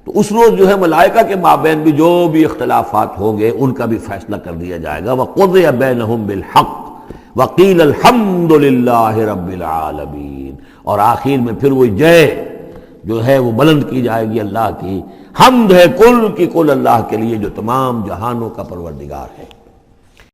تو اس روز جو ہے ملائکہ کے مابین بھی جو بھی اختلافات ہوں گے ان کا بھی فیصلہ کر دیا جائے گا۔ وَقُضِيَ بَيْنَهُمْ بِالْحَقِّ وَقِيلَ الْحَمْدُ لِلَّهِ رَبِّ الْعَالَمِينَ، اور آخر میں پھر وہ جے جو ہے وہ بلند کی جائے گی اللہ کی، حمد ہے کل کی کل اللہ کے لیے جو تمام جہانوں کا پروردگار ہے۔